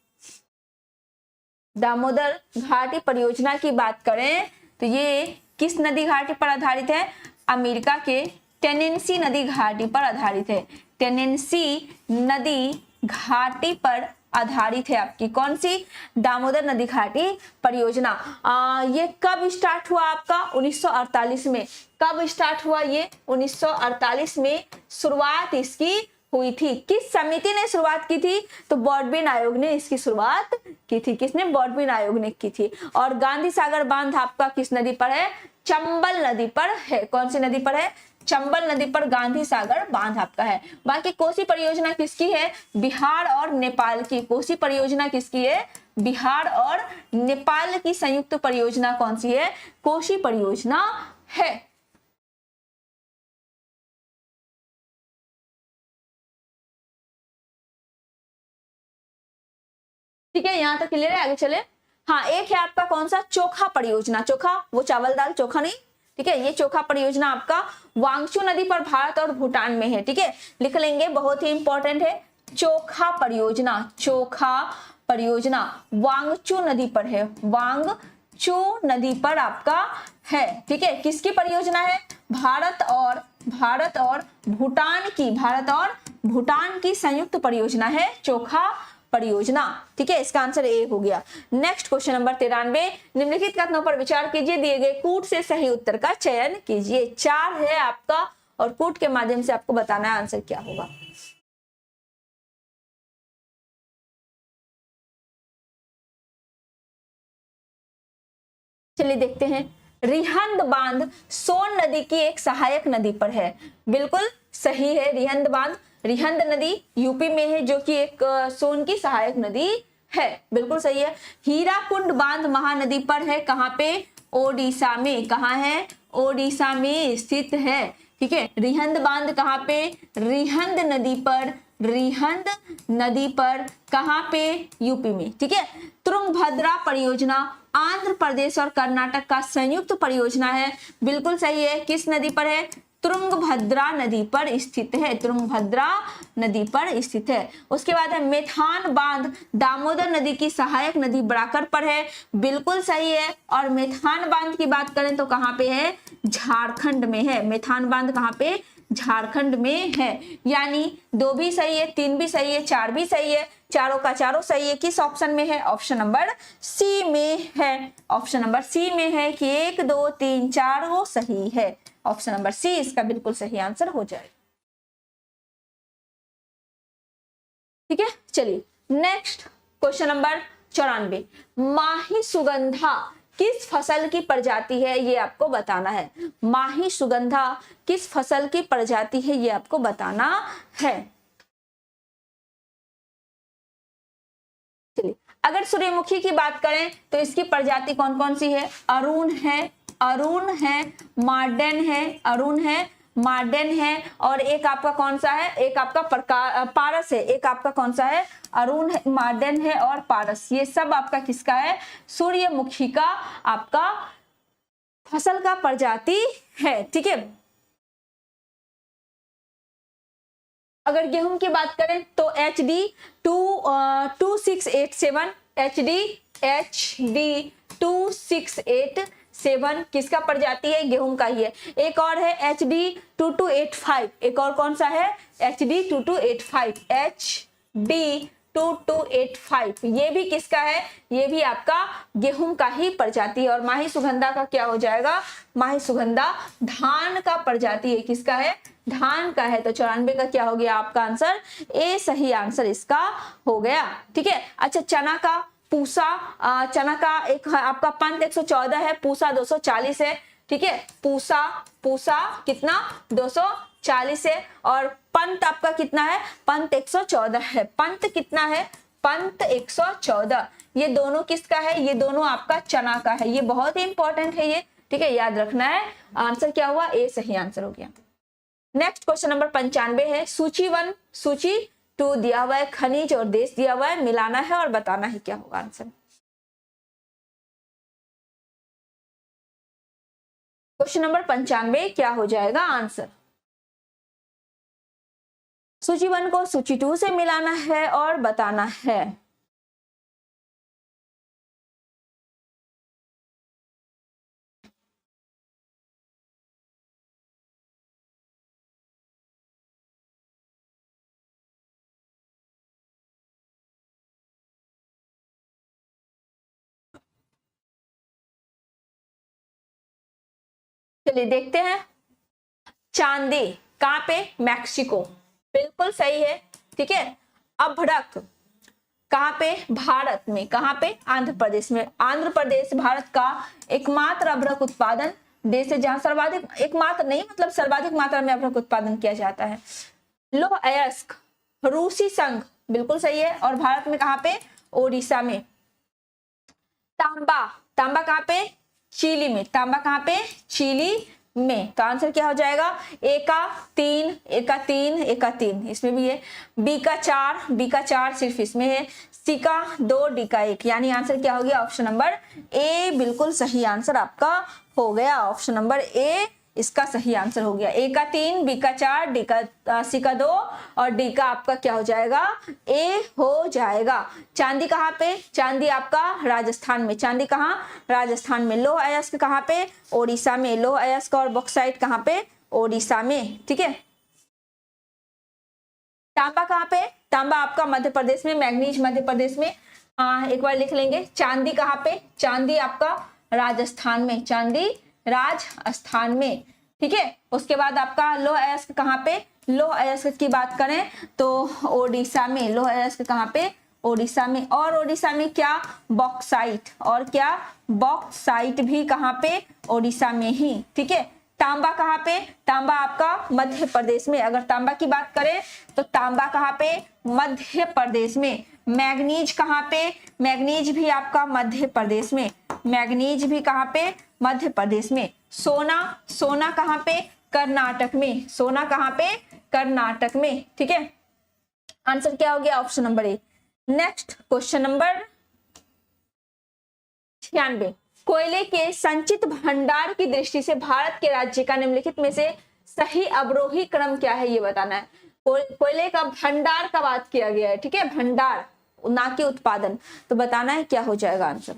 दामोदर घाटी परियोजना की बात करें तो ये किस नदी घाटी पर आधारित है? अमेरिका के टेनेंसी नदी घाटी पर आधारित है। टेनेंसी नदी घाटी पर आधारित है आपकी कौन सी? दामोदर नदी घाटी परियोजना। ये कब स्टार्ट हुआ आपका? 1948 में। कब स्टार्ट हुआ ये? 1948 में शुरुआत इसकी हुई थी। किस समिति ने शुरुआत की थी? तो बॉडबिन आयोग ने इसकी शुरुआत की थी। किसने? बॉडबिन आयोग ने की थी। और गांधी सागर बांध आपका किस नदी पर है? चंबल नदी पर है। कौन सी नदी पर है? चंबल नदी पर गांधी सागर बांध आपका है। बाकी कोसी परियोजना किसकी है? बिहार और नेपाल की। कोसी परियोजना किसकी है? बिहार और नेपाल की संयुक्त परियोजना कौन सी है? कोसी परियोजना है। ठीक है, यहां तक क्लियर है? आगे चले। हाँ, एक है आपका कौन सा? चोखा परियोजना। चोखा वो चावल दाल चोखा नहीं। ठीक है, ये चोखा परियोजना आपका वांगचू नदी पर भारत और भूटान में है। ठीक है, लिख लेंगे, बहुत ही इंपॉर्टेंट है। चोखा परियोजना वांगचू नदी पर है। वांगचू नदी पर आपका है। ठीक है, किसकी परियोजना है? भारत और भूटान की संयुक्त परियोजना है चोखा परियोजना। ठीक है, इसका आंसर ए हो गया। Next question number 93। निम्नलिखित कथनों पर विचार कीजिए, दिए गए कूट से सही उत्तर का चयन कीजिए। 4 है आपका और कूट के माध्यम से आपको बताना है आंसर क्या होगा। चलिए देखते हैं। रिहंद बांध सोन नदी की एक सहायक नदी पर है। बिल्कुल सही है, रिहंद बांध। रिहंद नदी यूपी में है जो कि एक सोन की सहायक नदी है। बिल्कुल सही है। हीराकुंड बांध महानदी पर है। कहां पे? ओडिशा में। कहां है? ओडिशा में स्थित है। ठीक है, रिहंद बांध कहां पे? रिहंद नदी पर कहां पे? यूपी में। ठीक है, तुंगभद्रा परियोजना आंध्र प्रदेश और कर्नाटक का संयुक्त परियोजना है। बिल्कुल सही है। किस नदी पर है? तुंगभद्रा नदी पर स्थित है। तुंगभद्रा नदी पर स्थित है। उसके बाद है मेथान बांध दामोदर नदी की सहायक नदी बराकर पर है। बिल्कुल सही है। और मेथान बांध की बात करें तो कहां पे है? झारखंड में है। मेथान बांध कहां पे? झारखंड में है। यानी 2 भी सही है, 3 भी सही है, 4 भी सही है, चारों का चारों सही है। किस ऑप्शन में है? ऑप्शन नंबर सी में है। ऑप्शन नंबर सी में है कि 1 2 3 4 वो सही है। ऑप्शन नंबर सी इसका बिल्कुल सही आंसर हो जाएगा। ठीक है, चलिए नेक्स्ट क्वेश्चन नंबर 94। माही सुगंधा किस फसल की प्रजाति है ये आपको बताना है। माही सुगंधा किस फसल की प्रजाति है ये आपको बताना है। चलिए, अगर सूर्यमुखी की बात करें तो इसकी प्रजाति कौन कौन सी है? अरुण है, अरुण है, मार्डन है, अरुण है, मार्डन है, और एक आपका कौन सा है? एक आपका पारस है। एक आपका कौन सा है? अरुण है, मार्डन है और पारस। ये सब आपका किसका है? सूर्यमुखी का आपका फसल का प्रजाति है। ठीक है, अगर गेहूं की बात करें तो HD 2687, HD 2687 किसका प्रजाति है? गेहूं का ही है। एक और है HD 2285, एक और कौन सा है? HD 2285, HD 2285 ये भी किसका है? ये भी आपका गेहूं का ही प्रजाति है। और माही सुगंधा का क्या हो जाएगा? माही सुगंधा धान का प्रजाति है। किसका है? धान का है। तो 94 का क्या हो गया आपका आंसर? ए सही आंसर इसका हो गया। ठीक है, अच्छा चना का पूसा, चना का एक आपका पंत 114 है, पूसा 240 है। ठीक है, पूसा पूसा कितना? 240 है। और पंत आपका कितना है? पंत 114 है। पंत कितना है? पंत 114। ये दोनों किसका है? ये दोनों आपका चना का है। ये बहुत ही इंपॉर्टेंट है ये। ठीक है, याद रखना है। आंसर क्या हुआ? ए सही आंसर हो गया। नेक्स्ट क्वेश्चन नंबर 95 है। सूची 1 सूची 2 दिया हुआ है, खनिज और देश दिया हुआ है, मिलाना है और बताना है। क्या होगा आंसर? क्वेश्चन नंबर 95 क्या हो जाएगा आंसर? सूची 1 को सूची 2 से मिलाना है और बताना है। चलिए देखते हैं। चांदी कहां पे? मैक्सिको, बिल्कुल सही है। ठीक है, अभ्रक कहां पे? भारत में। कहां पे? आंध्र प्रदेश में। आंध्र प्रदेश भारत का एकमात्र अभ्रक उत्पादन देश है जहां सर्वाधिक, एकमात्र नहीं मतलब सर्वाधिक मात्रा में अभ्रक उत्पादन किया जाता है। लौह अयस्क रूसी संघ, बिल्कुल सही है। और भारत में कहां पे? ओडिशा में। तांबा, तांबा कहां पे? चिली में। तांबा कहां पे? चिली में। तो आंसर क्या हो जाएगा? ए का 3, ए का 3, ए का 3 इसमें भी है। बी का 4, बी का 4 सिर्फ इसमें है। सी का 2, डी का 1। यानी आंसर क्या हो गया? ऑप्शन नंबर ए बिल्कुल सही आंसर आपका हो गया। ऑप्शन नंबर ए इसका सही आंसर हो गया। ए का 3, बी का 4, डी का सी का 2 और डी का आपका क्या हो जाएगा? ए हो जाएगा। चांदी कहाँ पे? चांदी आपका राजस्थान में। चांदी कहाँ? राजस्थान में। लौह अयस्क कहाँ पे? ओडिशा में। लौह अयस्क और बॉक्साइट कहाँ पे? ओडिशा में। ठीक है, तांबा कहाँ पे? तांबा आपका मध्य प्रदेश में। मैग्नीज मध्य प्रदेश में। एक बार लिख लेंगे। चांदी कहाँ पे? चांदी आपका राजस्थान में। चांदी राजस्थान में। ठीक है, उसके बाद आपका लौह अयस्क कहाँ पे? लौह अयस्क की बात करें तो ओडिशा में। लौह अयस्क कहाँ पे? ओडिशा में। और ओडिशा में क्या? बॉक्साइट। और क्या? बॉक्साइट भी कहाँ पे? ओडिशा में ही। ठीक है, तांबा कहाँ पे? तांबा आपका मध्य प्रदेश में। अगर तांबा की बात करें तो तांबा कहाँ पे? मध्य प्रदेश में। मैग्नीज कहाँ पे? मैग्नीज भी आपका मध्य प्रदेश में। मैग्नीज भी कहाँ पे? मध्य प्रदेश में। सोना, सोना कहाँ पे? कर्नाटक में। सोना कहाँ पे? कर्नाटक में। ठीक है, आंसर क्या हो गया? Option number A. Next question number 96। कोयले के संचित भंडार की दृष्टि से भारत के राज्य का निम्नलिखित में से सही अवरोही क्रम क्या है ये बताना है। कोयले का भंडार का बात किया गया है। ठीक है, भंडार ना कि उत्पादन। तो बताना है क्या हो जाएगा आंसर।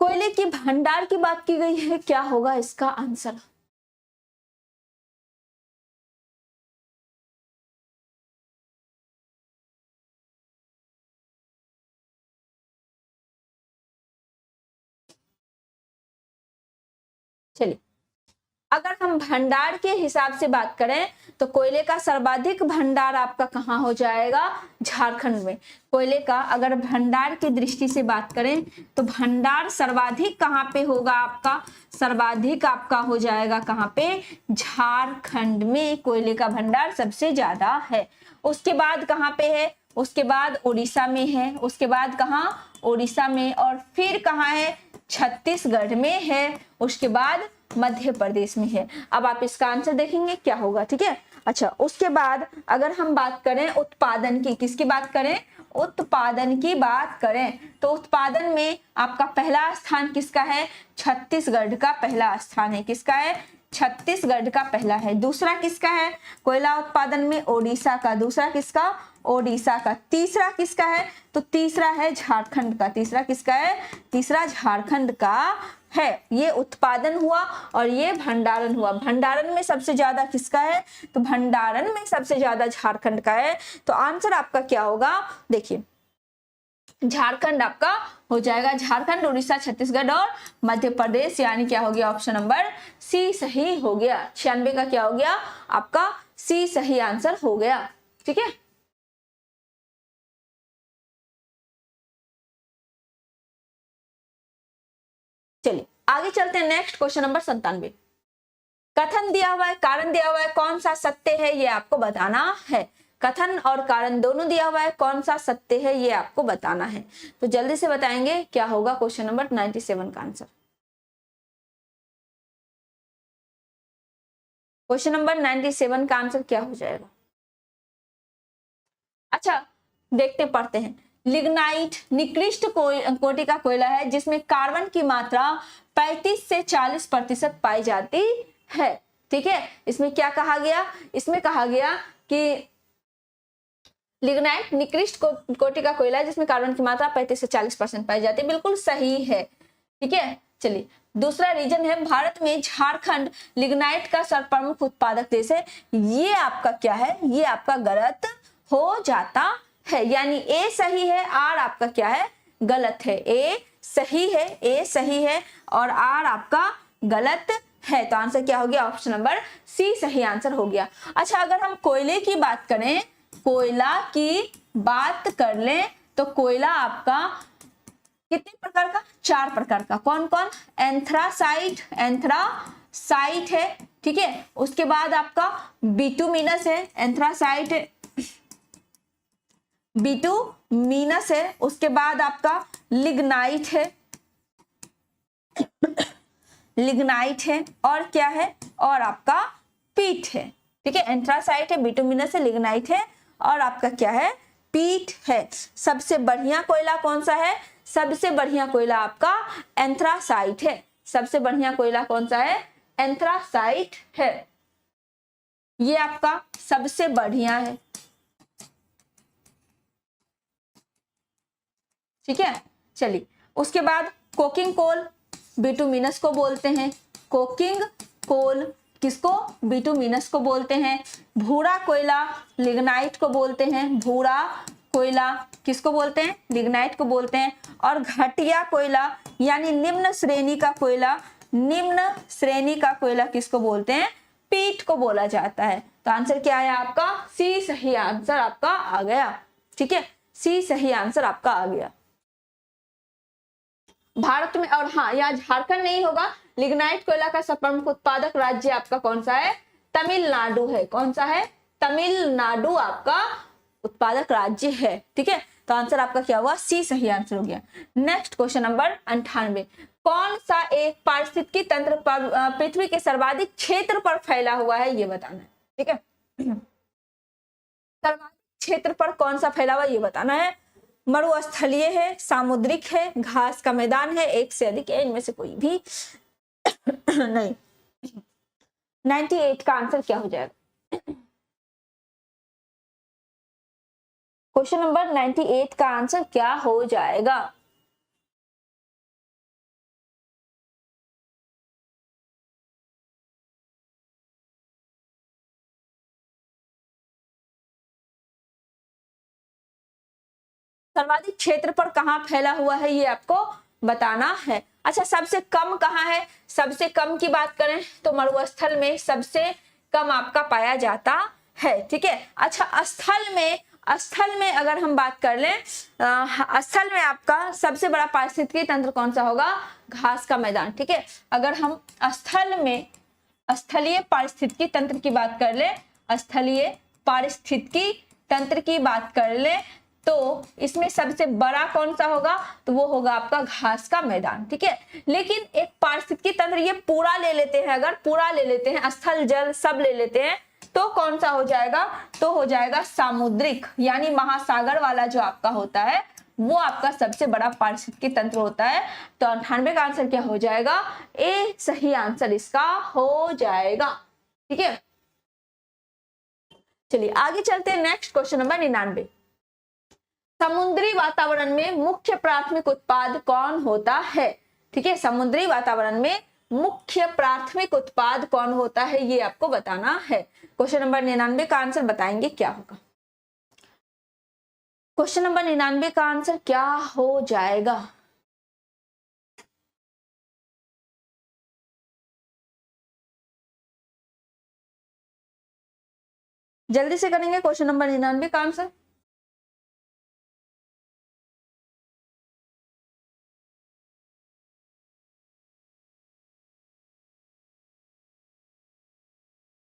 कोयले की भंडार की बात की गई है, क्या होगा इसका आंसर? चलिए, अगर हम भंडार के हिसाब से बात करें तो कोयले का सर्वाधिक भंडार आपका कहाँ हो जाएगा? झारखंड में। कोयले का अगर भंडार की दृष्टि से बात करें तो भंडार सर्वाधिक कहाँ पे होगा आपका? सर्वाधिक आपका हो जाएगा कहाँ पे? झारखंड में कोयले का भंडार सबसे ज्यादा है। उसके बाद कहाँ पे है? उसके बाद उड़ीसा में है। उसके बाद कहाँ? उड़ीसा में। और फिर कहाँ है? छत्तीसगढ़ में है। उसके बाद मध्य प्रदेश में है। अब आप इसका आंसर देखेंगे क्या होगा, ठीक है। अच्छा, उसके बाद अगर हम बात करें उत्पादन की, किसकी बात करें? उत्पादन की बात करें तो उत्पादन में आपका पहला स्थान किसका है? छत्तीसगढ़ का पहला स्थान है। किसका है? छत्तीसगढ़ का पहला है। दूसरा किसका है कोयला उत्पादन में? ओडिशा का। दूसरा किसका? ओडिशा का। तीसरा किसका है? तो तीसरा है झारखंड का। तीसरा किसका है? तीसरा झारखंड का है। ये उत्पादन हुआ और ये भंडारण हुआ। भंडारण में सबसे ज्यादा किसका है? तो भंडारण में सबसे ज्यादा झारखंड का है। तो आंसर आपका क्या होगा? देखिए, झारखंड आपका हो जाएगा। झारखंड, उड़ीसा, छत्तीसगढ़ और मध्य प्रदेश, यानी क्या हो गया? ऑप्शन नंबर सी सही हो गया। 96 का क्या हो गया? आपका सी सही आंसर हो गया, ठीक है। चलिए आगे चलते हैं। Next question number 97। कथन दिया हुआ है, कारण दिया हुआ है, कौन सा सत्य है ये आपको बताना है। कथन और कारण दोनों दिया हुआ है, कौन सा सत्य है ये आपको बताना है। तो जल्दी से बताएंगे क्या होगा क्वेश्चन नंबर 97 का आंसर। क्वेश्चन नंबर 97 का आंसर क्या हो जाएगा? अच्छा, देखते पढ़ते हैं। लिग्नाइट निकृष्ट कोटि का कोयला है जिसमें कार्बन की मात्रा 35 से 40% पाई जाती है, ठीक है। इसमें क्या कहा गया? इसमें कहा गया कि लिग्नाइट निकृष्ट कोटि का कोयला है जिसमें कार्बन की मात्रा 35 से 40% पाई जाती है। बिल्कुल सही है, ठीक है। चलिए, दूसरा रीजन है भारत में झारखंड लिग्नाइट का सर्वप्रमुख उत्पादक देश है। ये आपका क्या है? ये आपका गलत हो जाता है, यानी ए सही है, आर आपका क्या है? गलत है। ए सही है, ए सही है और आर आपका गलत है। तो आंसर क्या हो गया? ऑप्शन नंबर सी सही आंसर हो गया। अच्छा, अगर हम कोयले की बात करें, कोयला की बात कर लें तो कोयला आपका कितने प्रकार का? 4 प्रकार का। कौन कौन? एंथ्रासाइट, एंथ्रासाइट है, ठीक है। उसके बाद आपका बिटुमिनस है, एंथ्रासाइट बिटुमिनस है। उसके बाद आपका लिग्नाइट है, लिग्नाइट है और क्या है? और आपका पीट है, ठीक है। एंथ्रासाइट है, बिटुमिनस है, लिग्नाइट है और आपका क्या है? पीट है। सबसे बढ़िया कोयला कौन सा है? सबसे बढ़िया कोयला आपका एंथ्रासाइट है। सबसे बढ़िया कोयला कौन सा है? एंथ्रासाइट है। ये आपका सबसे बढ़िया है, ठीक है। चलिए, उसके बाद कोकिंग कोल बिटुमिनस को बोलते हैं। कोकिंग कोल किसको? बिटुमिनस को बोलते हैं। भूरा कोयला लिग्नाइट को बोलते हैं। भूरा कोयला किसको बोलते हैं? लिग्नाइट को बोलते हैं। और घटिया कोयला यानी निम्न श्रेणी का कोयला, निम्न श्रेणी का कोयला किसको बोलते हैं? पीट को बोला जाता है। तो आंसर क्या है आपका? सी सही आंसर आपका आ गया, ठीक है। सी सही आंसर आपका आ गया। भारत में, और हाँ, यहाँ झारखंड नहीं होगा। लिग्नाइट कोयला का प्रमुख उत्पादक राज्य आपका कौन सा है? तमिलनाडु है। कौन सा है? तमिलनाडु आपका उत्पादक राज्य है, ठीक है। तो आंसर आपका क्या हुआ? सी सही आंसर हो गया। Next question number 98। कौन सा एक पारिस्थितिकी तंत्र पर पृथ्वी के सर्वाधिक क्षेत्र पर फैला हुआ है ये बताना है, ठीक है। सर्वाधिक क्षेत्र पर कौन सा फैला हुआ ये बताना है। मरुस्थलीय है, सामुद्रिक है, घास का मैदान है, एक से अधिक है, इनमें से कोई भी नहीं। 98 का आंसर क्या हो जाएगा? क्वेश्चन नंबर 98 का आंसर क्या हो जाएगा? सर्वाधिक क्षेत्र पर कहाँ फैला हुआ है ये आपको बताना है। अच्छा, सबसे कम कहाँ है? सबसे कम की बात करें तो मरुस्थल में सबसे कम आपका पाया जाता है। ठीक है। अच्छा, स्थल में अगर हम बात कर लें, स्थल में आपका सबसे बड़ा पारिस्थितिकी तंत्र कौन सा होगा? घास का मैदान। ठीक है। अगर हम स्थल में स्थलीय पारिस्थितिकी तंत्र की बात कर ले, स्थलीय पारिस्थितिकी तंत्र की बात कर ले, तो इसमें सबसे बड़ा कौन सा होगा? तो वो होगा आपका घास का मैदान। ठीक है। लेकिन एक पारिस्थितिकी तंत्र ये पूरा ले लेते हैं, अगर पूरा ले लेते हैं, स्थल जल सब ले लेते हैं, तो कौन सा हो जाएगा? तो हो जाएगा सामुद्रिक, यानी महासागर वाला जो आपका होता है वो आपका सबसे बड़ा पारिस्थितिकी तंत्र होता है। तो 98 का आंसर क्या हो जाएगा? ए सही आंसर इसका हो जाएगा। ठीक है। चलिए आगे चलते हैं। Next question number 99। समुद्री वातावरण में मुख्य प्राथमिक उत्पाद कौन होता है? ठीक है। समुद्री वातावरण में मुख्य प्राथमिक उत्पाद कौन होता है ये आपको बताना है। क्वेश्चन नंबर 99 का आंसर बताएंगे क्या होगा? क्वेश्चन नंबर 99 का आंसर क्या हो जाएगा? जल्दी से करेंगे क्वेश्चन नंबर 99 का आंसर।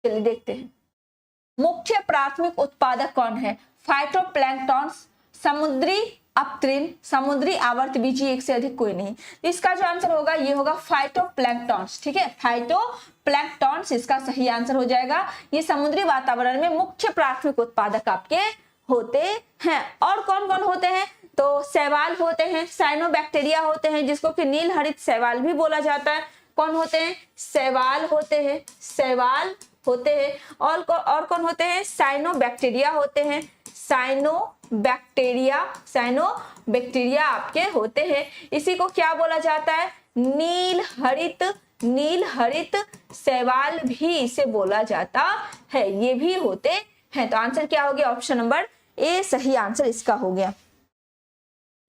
चलिए देखते हैं। मुख्य प्राथमिक उत्पादक कौन है? फाइटोप्लैंक्टॉन्स, समुद्री अपतृण, समुद्री आवर्तबीजी, एक से अधिक कोई नहीं। इसका जो आंसर होगा ये होगा फाइटोप्लैंक्टॉन्स। ठीक है। फाइटोप्लैंक्टॉन्स इसका सही आंसर हो जाएगा। ये समुद्री वातावरण में मुख्य प्राथमिक उत्पादक आपके होते हैं। और कौन कौन होते हैं? तो शैवाल होते हैं, साइनोबैक्टीरिया होते हैं, जिसको कि नील हरित शैवाल भी बोला जाता है। कौन होते हैं? शैवाल होते हैं, शैवाल होते हैं। और कौन होते हैं? साइनोबैक्टीरिया होते हैं, साइनोबैक्टीरिया आपके होते हैं। इसी को क्या बोला जाता है? नील हरित शैवाल भी इसे बोला जाता है। ये भी होते हैं। तो आंसर क्या हो गया? ऑप्शन नंबर ए सही आंसर इसका हो गया।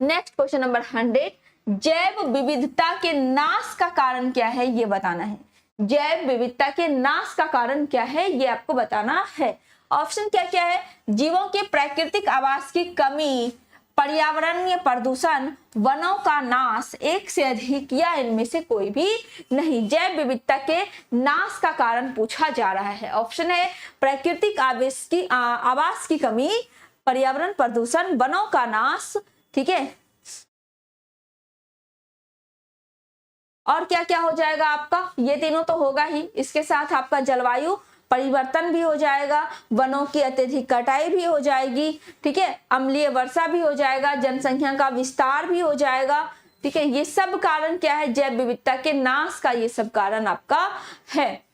Next question number 100। जैव विविधता के नाश का कारण क्या है ये बताना है। जैव विविधता के नाश का कारण क्या है ये आपको बताना है। ऑप्शन क्या क्या है? जीवों के प्राकृतिक आवास की कमी, पर्यावरणीय प्रदूषण, वनों का नाश, एक से अधिक, या इनमें से कोई भी नहीं। जैव विविधता के नाश का कारण पूछा जा रहा है। ऑप्शन है प्राकृतिक आवास की कमी, पर्यावरण प्रदूषण, वनों का नाश। ठीक है। और क्या क्या हो जाएगा आपका? ये तीनों तो होगा ही, इसके साथ आपका जलवायु परिवर्तन भी हो जाएगा, वनों की अत्यधिक कटाई भी हो जाएगी। ठीक है। अम्लीय वर्षा भी हो जाएगा, जनसंख्या का विस्तार भी हो जाएगा। ठीक है। ये सब कारण क्या है? जैव विविधता के नाश का ये सब कारण आपका है।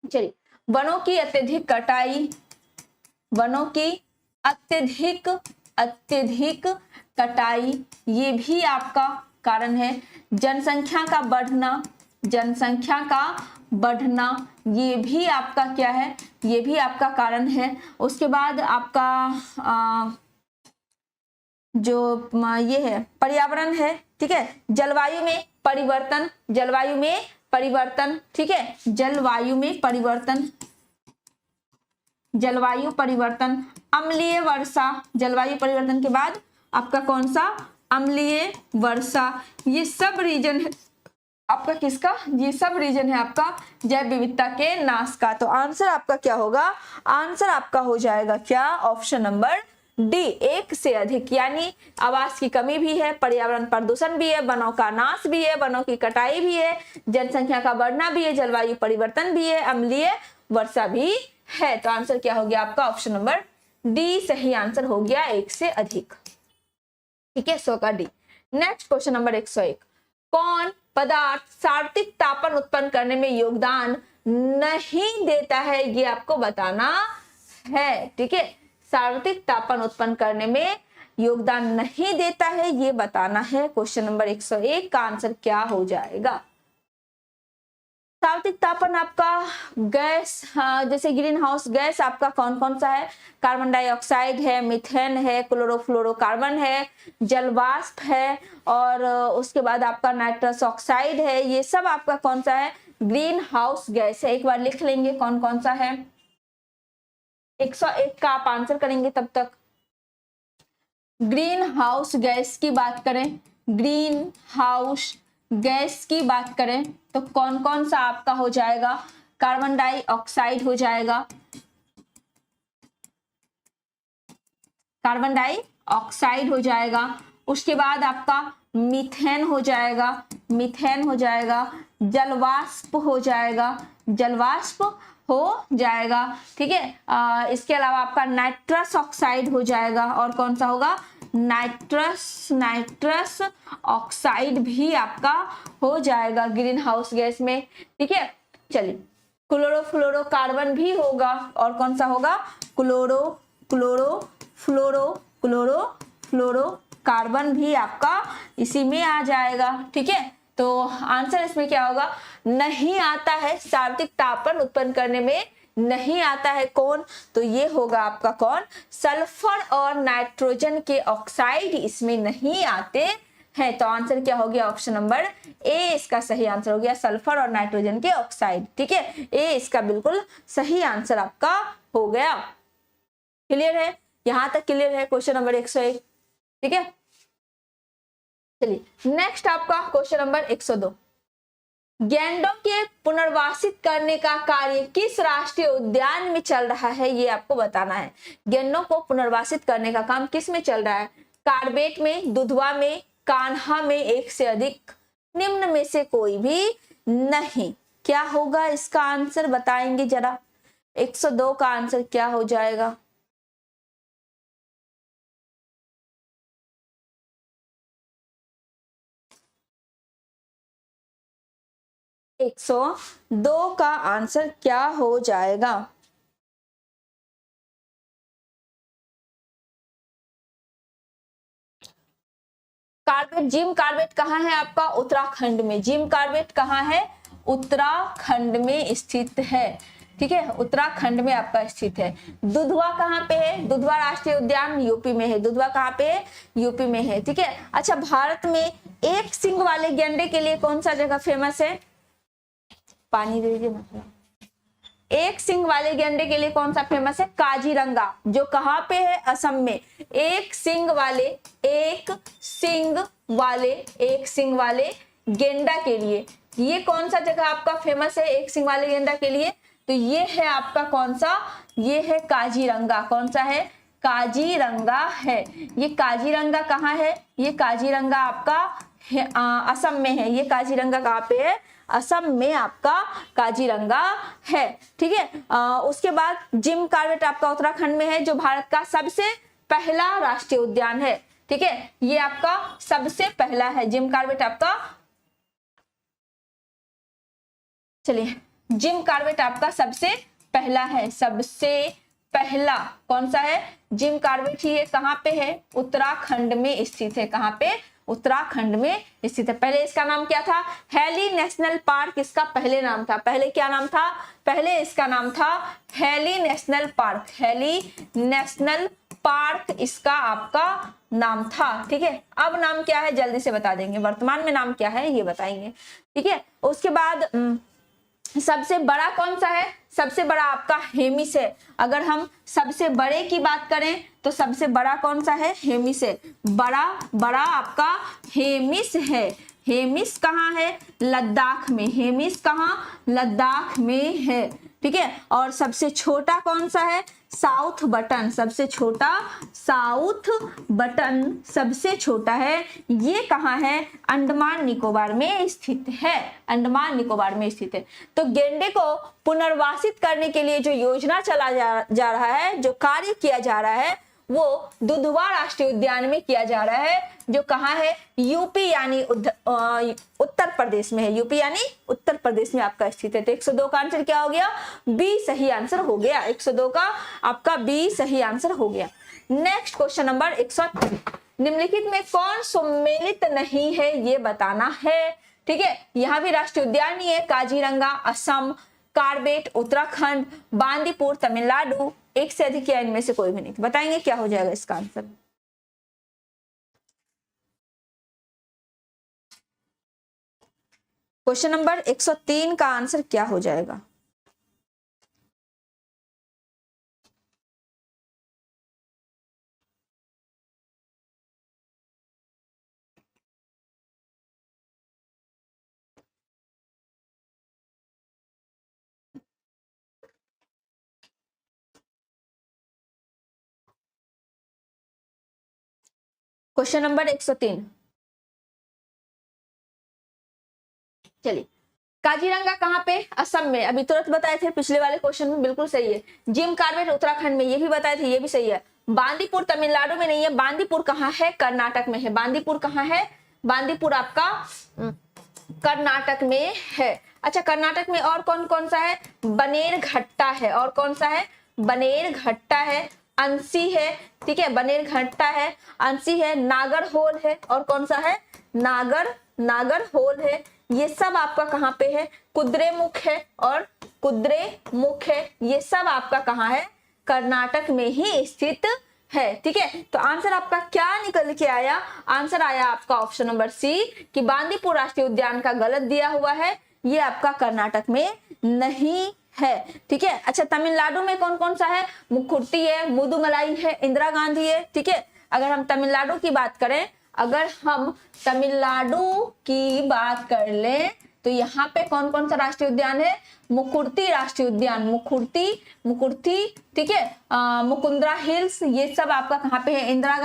चलिए, वनों की अत्यधिक कटाई, वनों की अत्यधिक कटाई ये भी आपका कारण है। जनसंख्या का बढ़ना ये भी आपका क्या है? ये भी आपका कारण है। उसके बाद आपका जो ये है पर्यावरण है। ठीक है। जलवायु में परिवर्तन, ठीक है, जलवायु परिवर्तन, अम्लीय वर्षा, जलवायु परिवर्तन के बाद आपका कौन सा? अम्लीय वर्षा। ये सब रीजन है आपका किसका? ये सब रीजन है आपका जैव विविधता के नाश का। तो आंसर आपका क्या होगा? आंसर आपका हो जाएगा क्या? ऑप्शन नंबर डी, एक से अधिक, यानी आवास की कमी भी है, पर्यावरण प्रदूषण भी है, वनों का नाश भी है, वनों की कटाई भी है, जनसंख्या का बढ़ना भी है, जलवायु परिवर्तन भी है, अम्लीय वर्षा भी है। तो आंसर क्या हो गया आपका? ऑप्शन नंबर डी सही आंसर हो गया, एक से अधिक। ठीक है। 100 का डी। Next question number 101। कौन पदार्थ सार्वत्रिक तापन उत्पन्न करने में योगदान नहीं देता है ये आपको बताना है। ठीक है। सार्वत्रिक तापन उत्पन्न करने में योगदान नहीं देता है ये बताना है। क्वेश्चन नंबर 101 का आंसर क्या हो जाएगा? सार्वत्रिक तापन आपका गैस, जैसे ग्रीन हाउस गैस आपका कौन कौन सा है? कार्बन डाइऑक्साइड है, मीथेन है, क्लोरोफ्लोरोकार्बन है, जलवाष्प है, और उसके बाद आपका नाइट्रस ऑक्साइड है। ये सब आपका कौन सा है? ग्रीन हाउस गैस है। एक बार लिख लेंगे कौन कौन सा है। 101 का आप आंसर करेंगे तब तक। ग्रीन हाउस गैस की बात करें, ग्रीन हाउस गैस की बात करें तो कौन कौन सा आपका हो जाएगा? कार्बन डाइऑक्साइड हो जाएगा, कार्बन डाइऑक्साइड हो जाएगा। उसके बाद आपका मीथेन हो जाएगा, मीथेन हो जाएगा, जलवाष्प हो जाएगा, जलवाष्प हो जाएगा। ठीक है, इसके अलावा आपका नाइट्रस ऑक्साइड हो जाएगा, और कौन सा होगा? नाइट्रस ऑक्साइड भी आपका हो जाएगा ग्रीन हाउस गैस में। ठीक है, चलिए क्लोरोफ्लोरोकार्बन भी होगा, और कौन सा होगा? क्लोरोफ्लोरोकार्बन भी आपका इसी में आ जाएगा। ठीक है, तो आंसर इसमें क्या होगा? नहीं आता है, सार्वत्रिक तापन उत्पन्न करने में नहीं आता है। कौन? तो ये होगा आपका कौन? सल्फर और नाइट्रोजन के ऑक्साइड इसमें नहीं आते हैं। तो आंसर क्या हो गया? ऑप्शन नंबर ए इसका सही आंसर हो गया, सल्फर और नाइट्रोजन के ऑक्साइड। ठीक है, ए इसका बिल्कुल सही आंसर आपका हो गया। क्लियर है? यहां तक क्लियर है क्वेश्चन नंबर 101। ठीक है, चलिए नेक्स्ट आपका क्वेश्चन नंबर 102। गैंडों के पुनर्वासित करने का कार्य किस राष्ट्रीय उद्यान में चल रहा है? ये आपको बताना है। गैंडों को पुनर्वासित करने का काम किस में चल रहा है? कार्बेट में, दुधवा में, कान्हा में, एक से अधिक, निम्न में से कोई भी नहीं। क्या होगा इसका आंसर? बताएंगे जरा। 102 का आंसर क्या हो जाएगा? 102 का आंसर क्या हो जाएगा? कार्बेट, जिम कार्बेट कहाँ है आपका? उत्तराखंड में। जिम कार्बेट कहाँ है? उत्तराखंड में स्थित है। ठीक है, उत्तराखंड में आपका स्थित है। दुधवा कहाँ पे है? दुधवा राष्ट्रीय उद्यान यूपी में है। दुधवा कहाँ पे है? यूपी में है। ठीक है, अच्छा, भारत में एक सींग वाले गैंडे के लिए कौन सा जगह फेमस है? पानी दे दीजिए ना। एक सींग वाले गैंडे के लिए कौन सा फेमस है? काजीरंगा, जो कहाँ पे है? असम में। एक सींग वाले, एक सींग वाले गेंडा के लिए ये कौन सा जगह आपका फेमस है? एक सींग वाले गेंडा के लिए तो ये है आपका कौन सा? ये है काजीरंगा। कौन सा है? काजीरंगा है। ये काजीरंगा कहाँ है? ये काजीरंगा आपका असम में है। ये काजीरंगा कहाँ पे है? असम में आपका काजीरंगा है। ठीक है, उसके बाद जिम कार्बेट आपका उत्तराखंड में है, जो भारत का सबसे पहला राष्ट्रीय उद्यान है। ठीक है, ये आपका सबसे पहला है जिम कार्बेट आपका। चलिए, जिम कार्बेट आपका सबसे पहला है। सबसे पहला कौन सा है? जिम कार्बेट ही है। कहाँ पे है? उत्तराखंड में स्थित है। कहाँ पे? उत्तराखंड में स्थित है। पहले इसका नाम क्या था? हैली नेशनल पार्क इसका पहले नाम था। पहले क्या नाम था? पहले इसका नाम था Hailey National Park. Hailey National Park इसका आपका नाम था। ठीक है, अब नाम क्या है जल्दी से बता देंगे। वर्तमान में नाम क्या है ये बताएंगे। ठीक है, उसके बाद सबसे बड़ा कौन सा है? सबसे बड़ा आपका हेमिस है। अगर हम सबसे बड़े की बात करें तो सबसे बड़ा कौन सा है? हेमिस है। बड़ा आपका हेमिस है। हेमिस कहाँ है? लद्दाख में। हेमिस कहाँ? लद्दाख में है। ठीक है, और सबसे छोटा कौन सा है? South button. सबसे छोटा साउथ बटन सबसे छोटा है। ये कहाँ है? अंडमान निकोबार में स्थित है। अंडमान निकोबार में स्थित है। तो गेंडे को पुनर्वासित करने के लिए जो योजना चला जा रहा है, जो कार्य किया जा रहा है, वो दुधवा राष्ट्रीय उद्यान में किया जा रहा है, जो कहाँ है? यूपी यानी उत्तर प्रदेश में है। यूपी यानी उत्तर प्रदेश में आपका स्थित है। तो 102 का आंसर क्या हो गया? बी सही आंसर हो गया। 102 का आपका बी सही आंसर हो गया। Next question number 103। निम्नलिखित में कौन सम्मिलित नहीं है ये बताना है। ठीक है, यहाँ भी राष्ट्रीय उद्यान ही है, काजीरंगा असम, कार्बेट उत्तराखंड, बांदीपुर तमिलनाडु, एक से अधिक या इनमें से कोई भी नहीं। बताएंगे क्या हो जाएगा इसका आंसर। क्वेश्चन नंबर 103 का आंसर क्या हो जाएगा। क्वेश्चन नंबर 103, चलिए, काजीरंगा कहाँ पे, असम में, अभी तुरंत बताए थे पिछले वाले क्वेश्चन में, बिल्कुल सही है। जिम कार्बेट उत्तराखंड में, ये भी बताए थे, ये भी सही है। बांदीपुर तमिलनाडु में नहीं है, बांदीपुर कहाँ है, कर्नाटक में है। बांदीपुर कहाँ है, बांदीपुर आपका कर्नाटक में है। अच्छा, कर्नाटक में और कौन कौन सा है, बनेरघट्टा है, और कौन सा है, बनेरघट्टा है, अंसी है, ठीक है, बनेरघट्टा है, अंसी है, नागरहोल है, और कौन सा है, नागरहोल है। ये सब आपका कहाँ पे है, कुद्रेमुख है और कुद्रेमुख है, ये सब आपका कहाँ है, कर्नाटक में ही स्थित है। ठीक है, तो आंसर आपका क्या निकल के आया, आंसर आया आपका ऑप्शन नंबर सी कि बांदीपुर राष्ट्रीय उद्यान का गलत दिया हुआ है, ये आपका कर्नाटक में नहीं है। ठीक है, अच्छा, तमिलनाडु में कौन कौन सा है, मुकुर्ती है, मुदुमलाई है, इंदिरा गांधी है। ठीक है, अगर हम तमिलनाडु की बात करें, अगर हम तमिलनाडु की बात कर लें तो यहाँ पे कौन कौन सा राष्ट्रीय उद्यान है, मुकुर्ती राष्ट्रीय उद्यान, मुकुर्ती, ठीक है, मुकुंदरा हिल्स, ये सब आपका कहाँ पे है, इंदिरा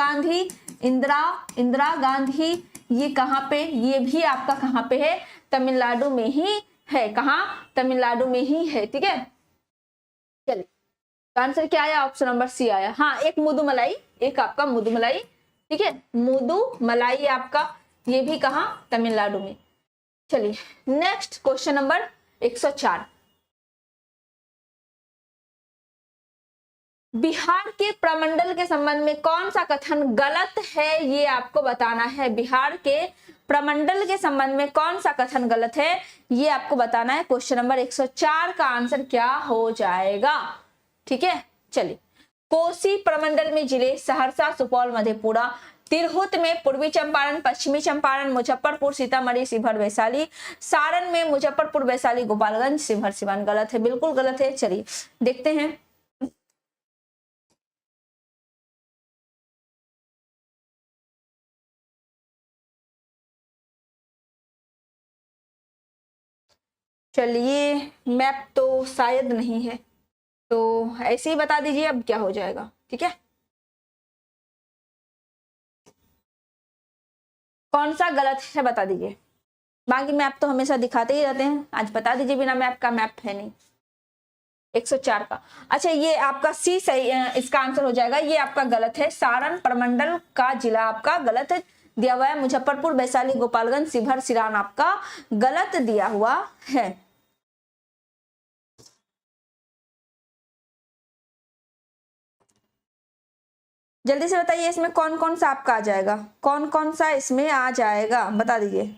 गांधी, ये कहाँ पे, ये भी आपका कहाँ पे है, तमिलनाडु में ही है। कहाँ, तमिलनाडु में ही है। ठीक है, चलिए, तो आंसर क्या आया, ऑप्शन नंबर सी आया। हाँ, एक मुदुमलाई, एक आपका मुदुमलाई, ठीक है, मुदुमलाई आपका, ये भी कहाँ, तमिलनाडु में। चलिए, नेक्स्ट क्वेश्चन नंबर 104, बिहार के प्रमंडल के संबंध में कौन सा कथन गलत है, ये आपको बताना है। बिहार के प्रमंडल के संबंध में कौन सा कथन गलत है, ये आपको बताना है। क्वेश्चन नंबर 104 का आंसर क्या हो जाएगा। ठीक है, चलिए, कोसी प्रमंडल में जिले सहरसा, सुपौल, मधेपुरा, तिरहुत में पूर्वी चंपारण, पश्चिमी चंपारण, मुजफ्फरपुर, सीतामढ़ी, शिवहर, वैशाली, सारण में मुजफ्फरपुर, वैशाली, गोपालगंज, शिवहर, सिवान। गलत है, बिल्कुल गलत है। चलिए देखते हैं, चलिए, मैप तो शायद नहीं है, तो ऐसे ही बता दीजिए अब क्या हो जाएगा। ठीक है, कौन सा गलत है बता दीजिए, बाकी मैप तो हमेशा दिखाते ही रहते हैं, आज बता दीजिए, बिना मैप का, मैप है नहीं 104 का। अच्छा, ये आपका सी सही, इसका आंसर हो जाएगा, ये आपका गलत है। सारण प्रमंडल का जिला आपका गलत है दिया हुआ है, मुजफ्फरपुर, वैशाली, गोपालगंज, शिवहर, सिरान आपका गलत दिया हुआ है। जल्दी से बताइए, इसमें कौन कौन सा आपका आ जाएगा, कौन कौन सा इसमें आ जाएगा, बता दीजिए।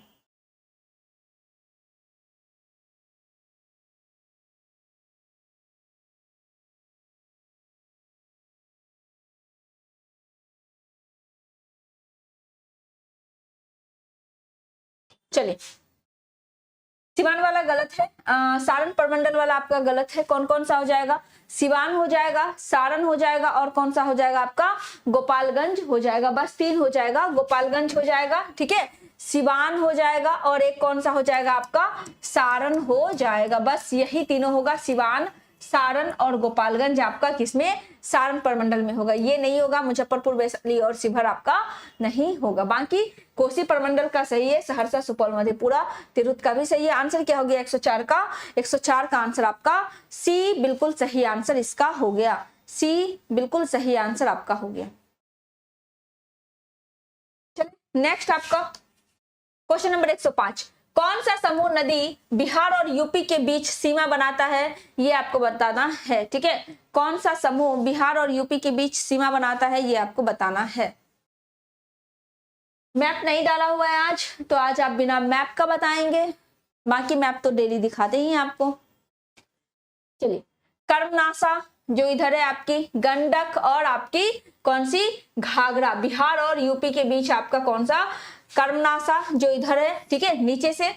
चलिए, सिवान वाला गलत है, सारण प्रमंडल वाला आपका गलत है। कौन कौन सा हो जाएगा, सिवान हो जाएगा, सारण हो जाएगा, और कौन सा हो जाएगा आपका, गोपालगंज हो जाएगा। बस 3 हो जाएगा, गोपालगंज हो जाएगा, ठीक है, सिवान हो जाएगा, और एक कौन सा हो जाएगा आपका, सारण हो जाएगा। बस यही तीनों होगा, सिवान, सारण और गोपालगंज आपका किसमें, सारण प्रमंडल में होगा। ये नहीं होगा, मुजफ्फरपुर, वैशाली और शिवहर आपका नहीं होगा। बाकी कोसी प्रमंडल का सही है, सहरसा, सुपौल, मधेपुरा, तिरहुत का भी सही है। आंसर क्या हो गया 104 का, 104 का आंसर आपका सी बिल्कुल सही आंसर इसका हो गया, सी बिल्कुल सही आंसर आपका हो गया। चलिए, नेक्स्ट आपका क्वेश्चन नंबर 105, कौन सा समूह नदी बिहार और यूपी के बीच सीमा बनाता है, ये आपको बताना है। ठीक है, कौन सा समूह बिहार और यूपी के बीच सीमा बनाता है, ये आपको बताना है। मैप नहीं डाला हुआ है आज, तो आज आप बिना मैप का बताएंगे, बाकी मैप तो डेली दिखाते ही हैं आपको। चलिए, कर्मनासा जो इधर है आपकी गंडक और आपकी कौन सी घाघरा, बिहार और यूपी के बीच आपका कौन सा कर्मनासा जो इधर है, ठीक है, नीचे से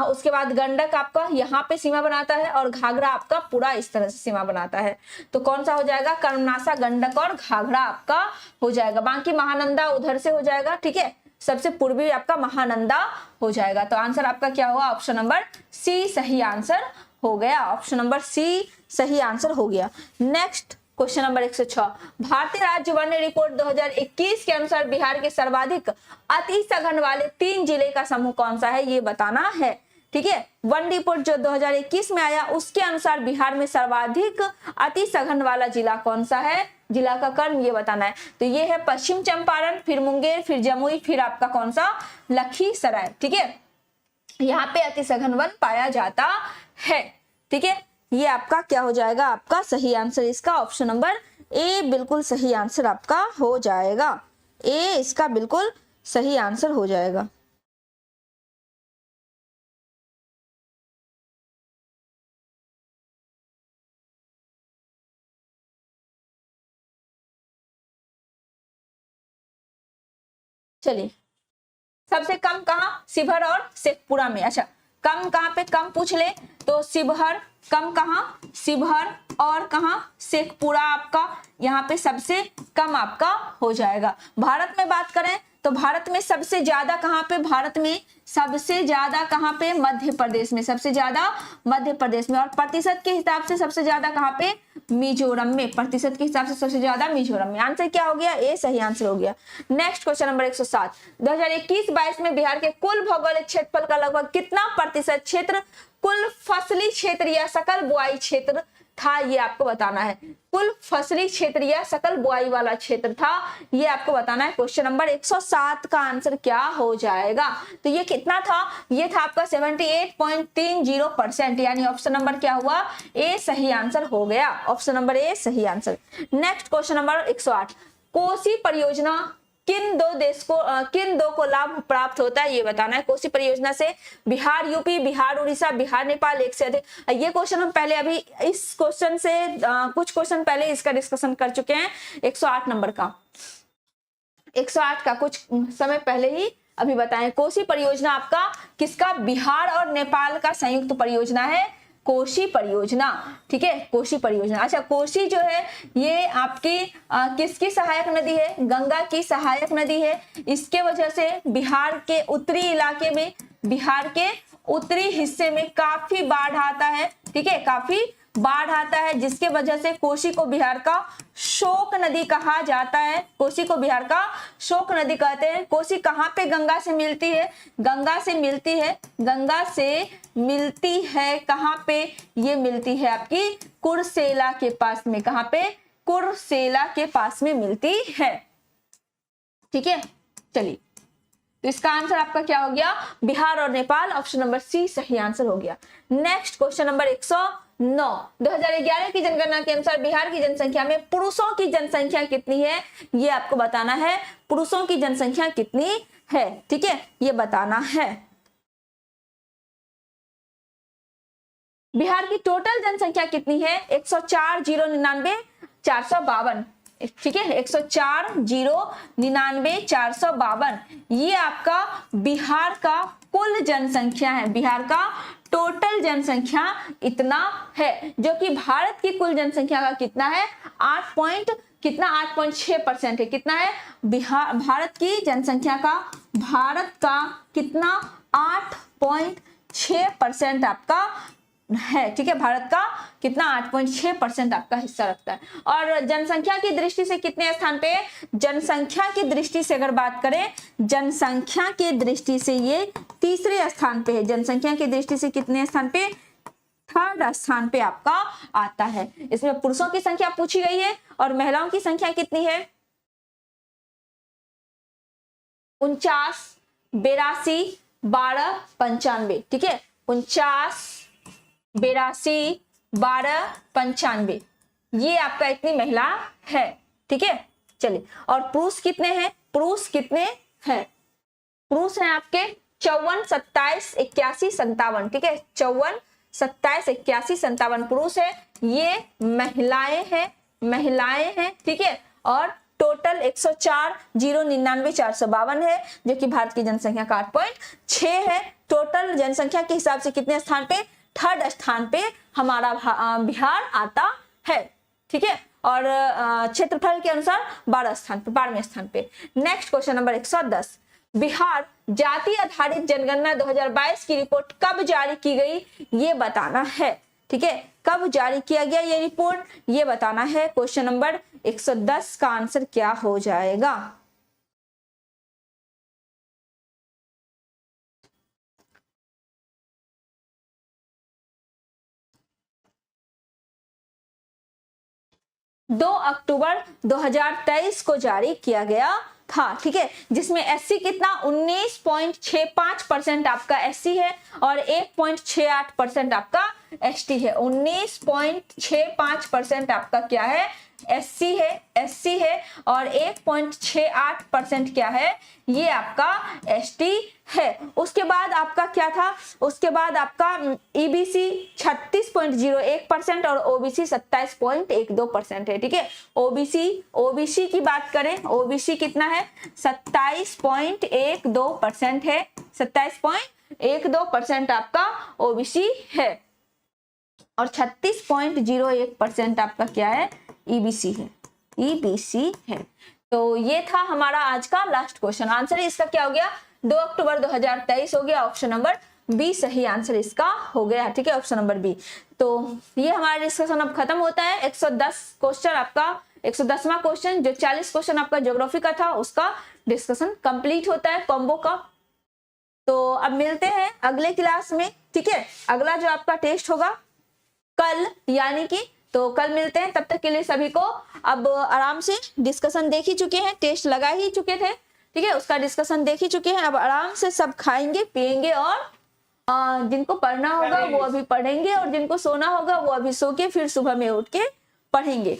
उसके बाद गंडक आपका यहाँ पे सीमा बनाता है और घाघरा आपका पूरा इस तरह से सीमा बनाता है। तो कौन सा हो जाएगा, कर्मनासा, गंडक और घाघरा आपका हो जाएगा। बाकी महानंदा उधर से हो जाएगा, ठीक है, सबसे पूर्वी आपका महानंदा हो जाएगा। तो आंसर आपका क्या हुआ, ऑप्शन नंबर सी सही आंसर हो गया। ऑप्शन नंबर सी सही आंसर हो गया। नेक्स्ट क्वेश्चन नंबर 106, भारतीय राज्य वन रिपोर्ट 2021 के अनुसार बिहार के सर्वाधिक अति सघन वाले 3 जिले का समूह कौन सा है, ये बताना है। ठीक है, वन रिपोर्ट जो 2021 में आया उसके अनुसार बिहार में सर्वाधिक अति सघन वाला जिला कौन सा है, जिला का क्रम ये बताना है। तो ये है पश्चिम चंपारण, फिर मुंगेर, फिर जमुई, फिर आपका कौन सा लखीसराय। ठीक है, यहाँ पे अति सघन वन पाया जाता है। ठीक है, ये आपका क्या हो जाएगा, आपका सही आंसर इसका ऑप्शन नंबर ए बिल्कुल सही आंसर आपका हो जाएगा। ए इसका बिल्कुल सही आंसर हो जाएगा। चलिए, सबसे कम कहाँ, शिवहर और शेखपुरा में। अच्छा, कम कहाँ पे, कम पूछ ले तो शिवहर, कम कहाँ, शिवहर और कहाँ, शेखपुरा आपका यहाँ पे सबसे कम आपका हो जाएगा। भारत में बात करें तो भारत में सबसे ज्यादा कहाँ पे, भारत में सबसे ज्यादा कहाँ पे, मध्य प्रदेश में, सबसे ज्यादा मध्य प्रदेश में। और प्रतिशत के हिसाब से सबसे ज्यादा कहाँ पे, मिजोरम में, प्रतिशत के हिसाब से सबसे ज्यादा मिजोरम में। आंसर क्या हो गया, ए सही आंसर हो गया। नेक्स्ट क्वेश्चन नंबर 107, 2021-22 में बिहार के कुल भौगोलिक क्षेत्रफल का लगभग कितना प्रतिशत क्षेत्र कुल फसली क्षेत्र या सकल बुआई क्षेत्र था, ये आपको बताना है। कुल फसली क्षेत्र या सकल बुआई वाला क्षेत्र था, ये आपको बताना है। क्वेश्चन नंबर 107 का आंसर क्या हो जाएगा, तो ये कितना था, ये था आपका 78.30%, यानी ऑप्शन नंबर क्या हुआ, ए सही आंसर हो गया। ऑप्शन नंबर ए सही answer. Next question number 108, Kosi परियोजना किन दो को लाभ प्राप्त होता है, ये बताना है। कोसी परियोजना से बिहार यूपी, बिहार उड़ीसा, बिहार नेपाल, एक से अधिक। ये क्वेश्चन हम पहले अभी इस क्वेश्चन से कुछ क्वेश्चन पहले इसका डिस्कशन कर चुके हैं। 108 नंबर का, 108 का कुछ समय पहले ही अभी बताएं। कोसी परियोजना आपका किसका, बिहार और नेपाल का संयुक्त परियोजना है कोसी परियोजना। ठीक है, कोसी परियोजना। अच्छा, कोसी जो है ये आपकी किसकी सहायक नदी है, गंगा की सहायक नदी है। इसके वजह से बिहार के उत्तरी इलाके में, बिहार के उत्तरी हिस्से में काफी बाढ़ आता है। ठीक है, काफी बाढ़ आता है, जिसके वजह से कोसी को बिहार का शोक नदी कहा जाता है। कोसी को बिहार का शोक नदी कहते हैं। कोसी कहाँ पे गंगा से मिलती है, गंगा से मिलती है, गंगा से मिलती है कहाँ पे, ये मिलती है आपकी कुर्सेला के पास में। कहाँ पे, कुर्सेला के पास में मिलती है। ठीक है, चलिए, तो इसका आंसर आपका क्या हो गया, बिहार और नेपाल। ऑप्शन नंबर सी सही आंसर हो गया। नेक्स्ट क्वेश्चन नंबर 109, 2011 की जनगणना के अनुसार बिहार की जनसंख्या में पुरुषों की जनसंख्या कितनी है, ये आपको बताना है। पुरुषों की जनसंख्या कितनी है, ठीक है, ये बताना है। बिहार की टोटल जनसंख्या कितनी है, 104,099,452। ठीक है, 104,099,452 ये आपका बिहार का कुल जनसंख्या है। बिहार का टोटल जनसंख्या इतना है, जो कि भारत की कुल जनसंख्या का कितना है, 8.6% है। कितना है, बिहार भारत की जनसंख्या का, भारत का कितना, 8.6% आपका है। ठीक है, भारत का कितना, 8.6% आपका हिस्सा रखता है। और जनसंख्या की दृष्टि से कितने स्थान पे, जनसंख्या की दृष्टि से अगर बात करें, जनसंख्या की दृष्टि से ये तीसरे स्थान पे है। जनसंख्या की दृष्टि से कितने स्थान पे, थर्ड स्थान पे आपका आता है। इसमें पुरुषों की संख्या पूछी गई है और महिलाओं की संख्या कितनी है, 49, 82, 12, 95। ठीक है, 49, 82, 12, 95, ये आपका इतनी महिला है। ठीक है, चलिए, और पुरुष कितने हैं, पुरुष कितने हैं, पुरुष हैं आपके 54, 27, 81, 57, ठीक है, 54, 27, 81, 57 पुरुष है। ये महिलाएं हैं, ठीक है, और टोटल 104, 099, 452 है, जो कि भारत की जनसंख्या का 8.6 है। टोटल जनसंख्या के हिसाब से कितने स्थान पे? 3rd स्थान पे हमारा बिहार आता है, ठीक है, और क्षेत्रफल के अनुसार 12वें स्थान पे। नेक्स्ट क्वेश्चन नंबर 110, बिहार जाति आधारित जनगणना 2022 की रिपोर्ट कब जारी की गई ये बताना है, ठीक है, कब जारी किया गया ये रिपोर्ट ये बताना है। क्वेश्चन नंबर 110 का आंसर क्या हो जाएगा? दो अक्टूबर 2023 को जारी किया गया था, ठीक है, जिसमें एससी कितना 19.65% आपका एससी है और 1.68% आपका एसटी है। 19.65% आपका क्या है? एससी है और 1.68% क्या है? ये आपका एसटी है। उसके बाद आपका क्या था? उसके बाद आपका ईबीसी 36.01% और ओबीसी 27.12% है, ठीक है। ओबीसी की बात करें, ओबीसी कितना है? 27.12% है, 27.12% आपका ओबीसी है और 36.01% आपका क्या है? ईबीसी है। तो ये था हमारा आज का लास्ट क्वेश्चन। आंसर इसका क्या हो गया? 2 अक्टूबर 2023 हो गया। ऑप्शन नंबर बी सही आंसर इसका हो गया, ठीक है, ऑप्शन नंबर बी। तो ये हमारा डिस्कशन अब खत्म होता है। 110 क्वेश्चन आपका 110वां क्वेश्चन, जो 40 क्वेश्चन आपका ज्योग्राफी का था, उसका डिस्कशन कंप्लीट होता है कॉम्बो का। तो अब मिलते हैं अगले क्लास में, ठीक है। अगला जो आपका टेस्ट होगा कल, यानी कि तो कल मिलते हैं। तब तक के लिए सभी को अब आराम से डिस्कशन देख ही चुके हैं, टेस्ट लगा ही चुके थे, ठीक है, उसका डिस्कशन देख ही चुके हैं। अब आराम से सब खाएंगे पिएंगे और जिनको पढ़ना होगा वो अभी पढ़ेंगे और जिनको सोना होगा वो अभी सो के फिर सुबह में उठ के पढ़ेंगे।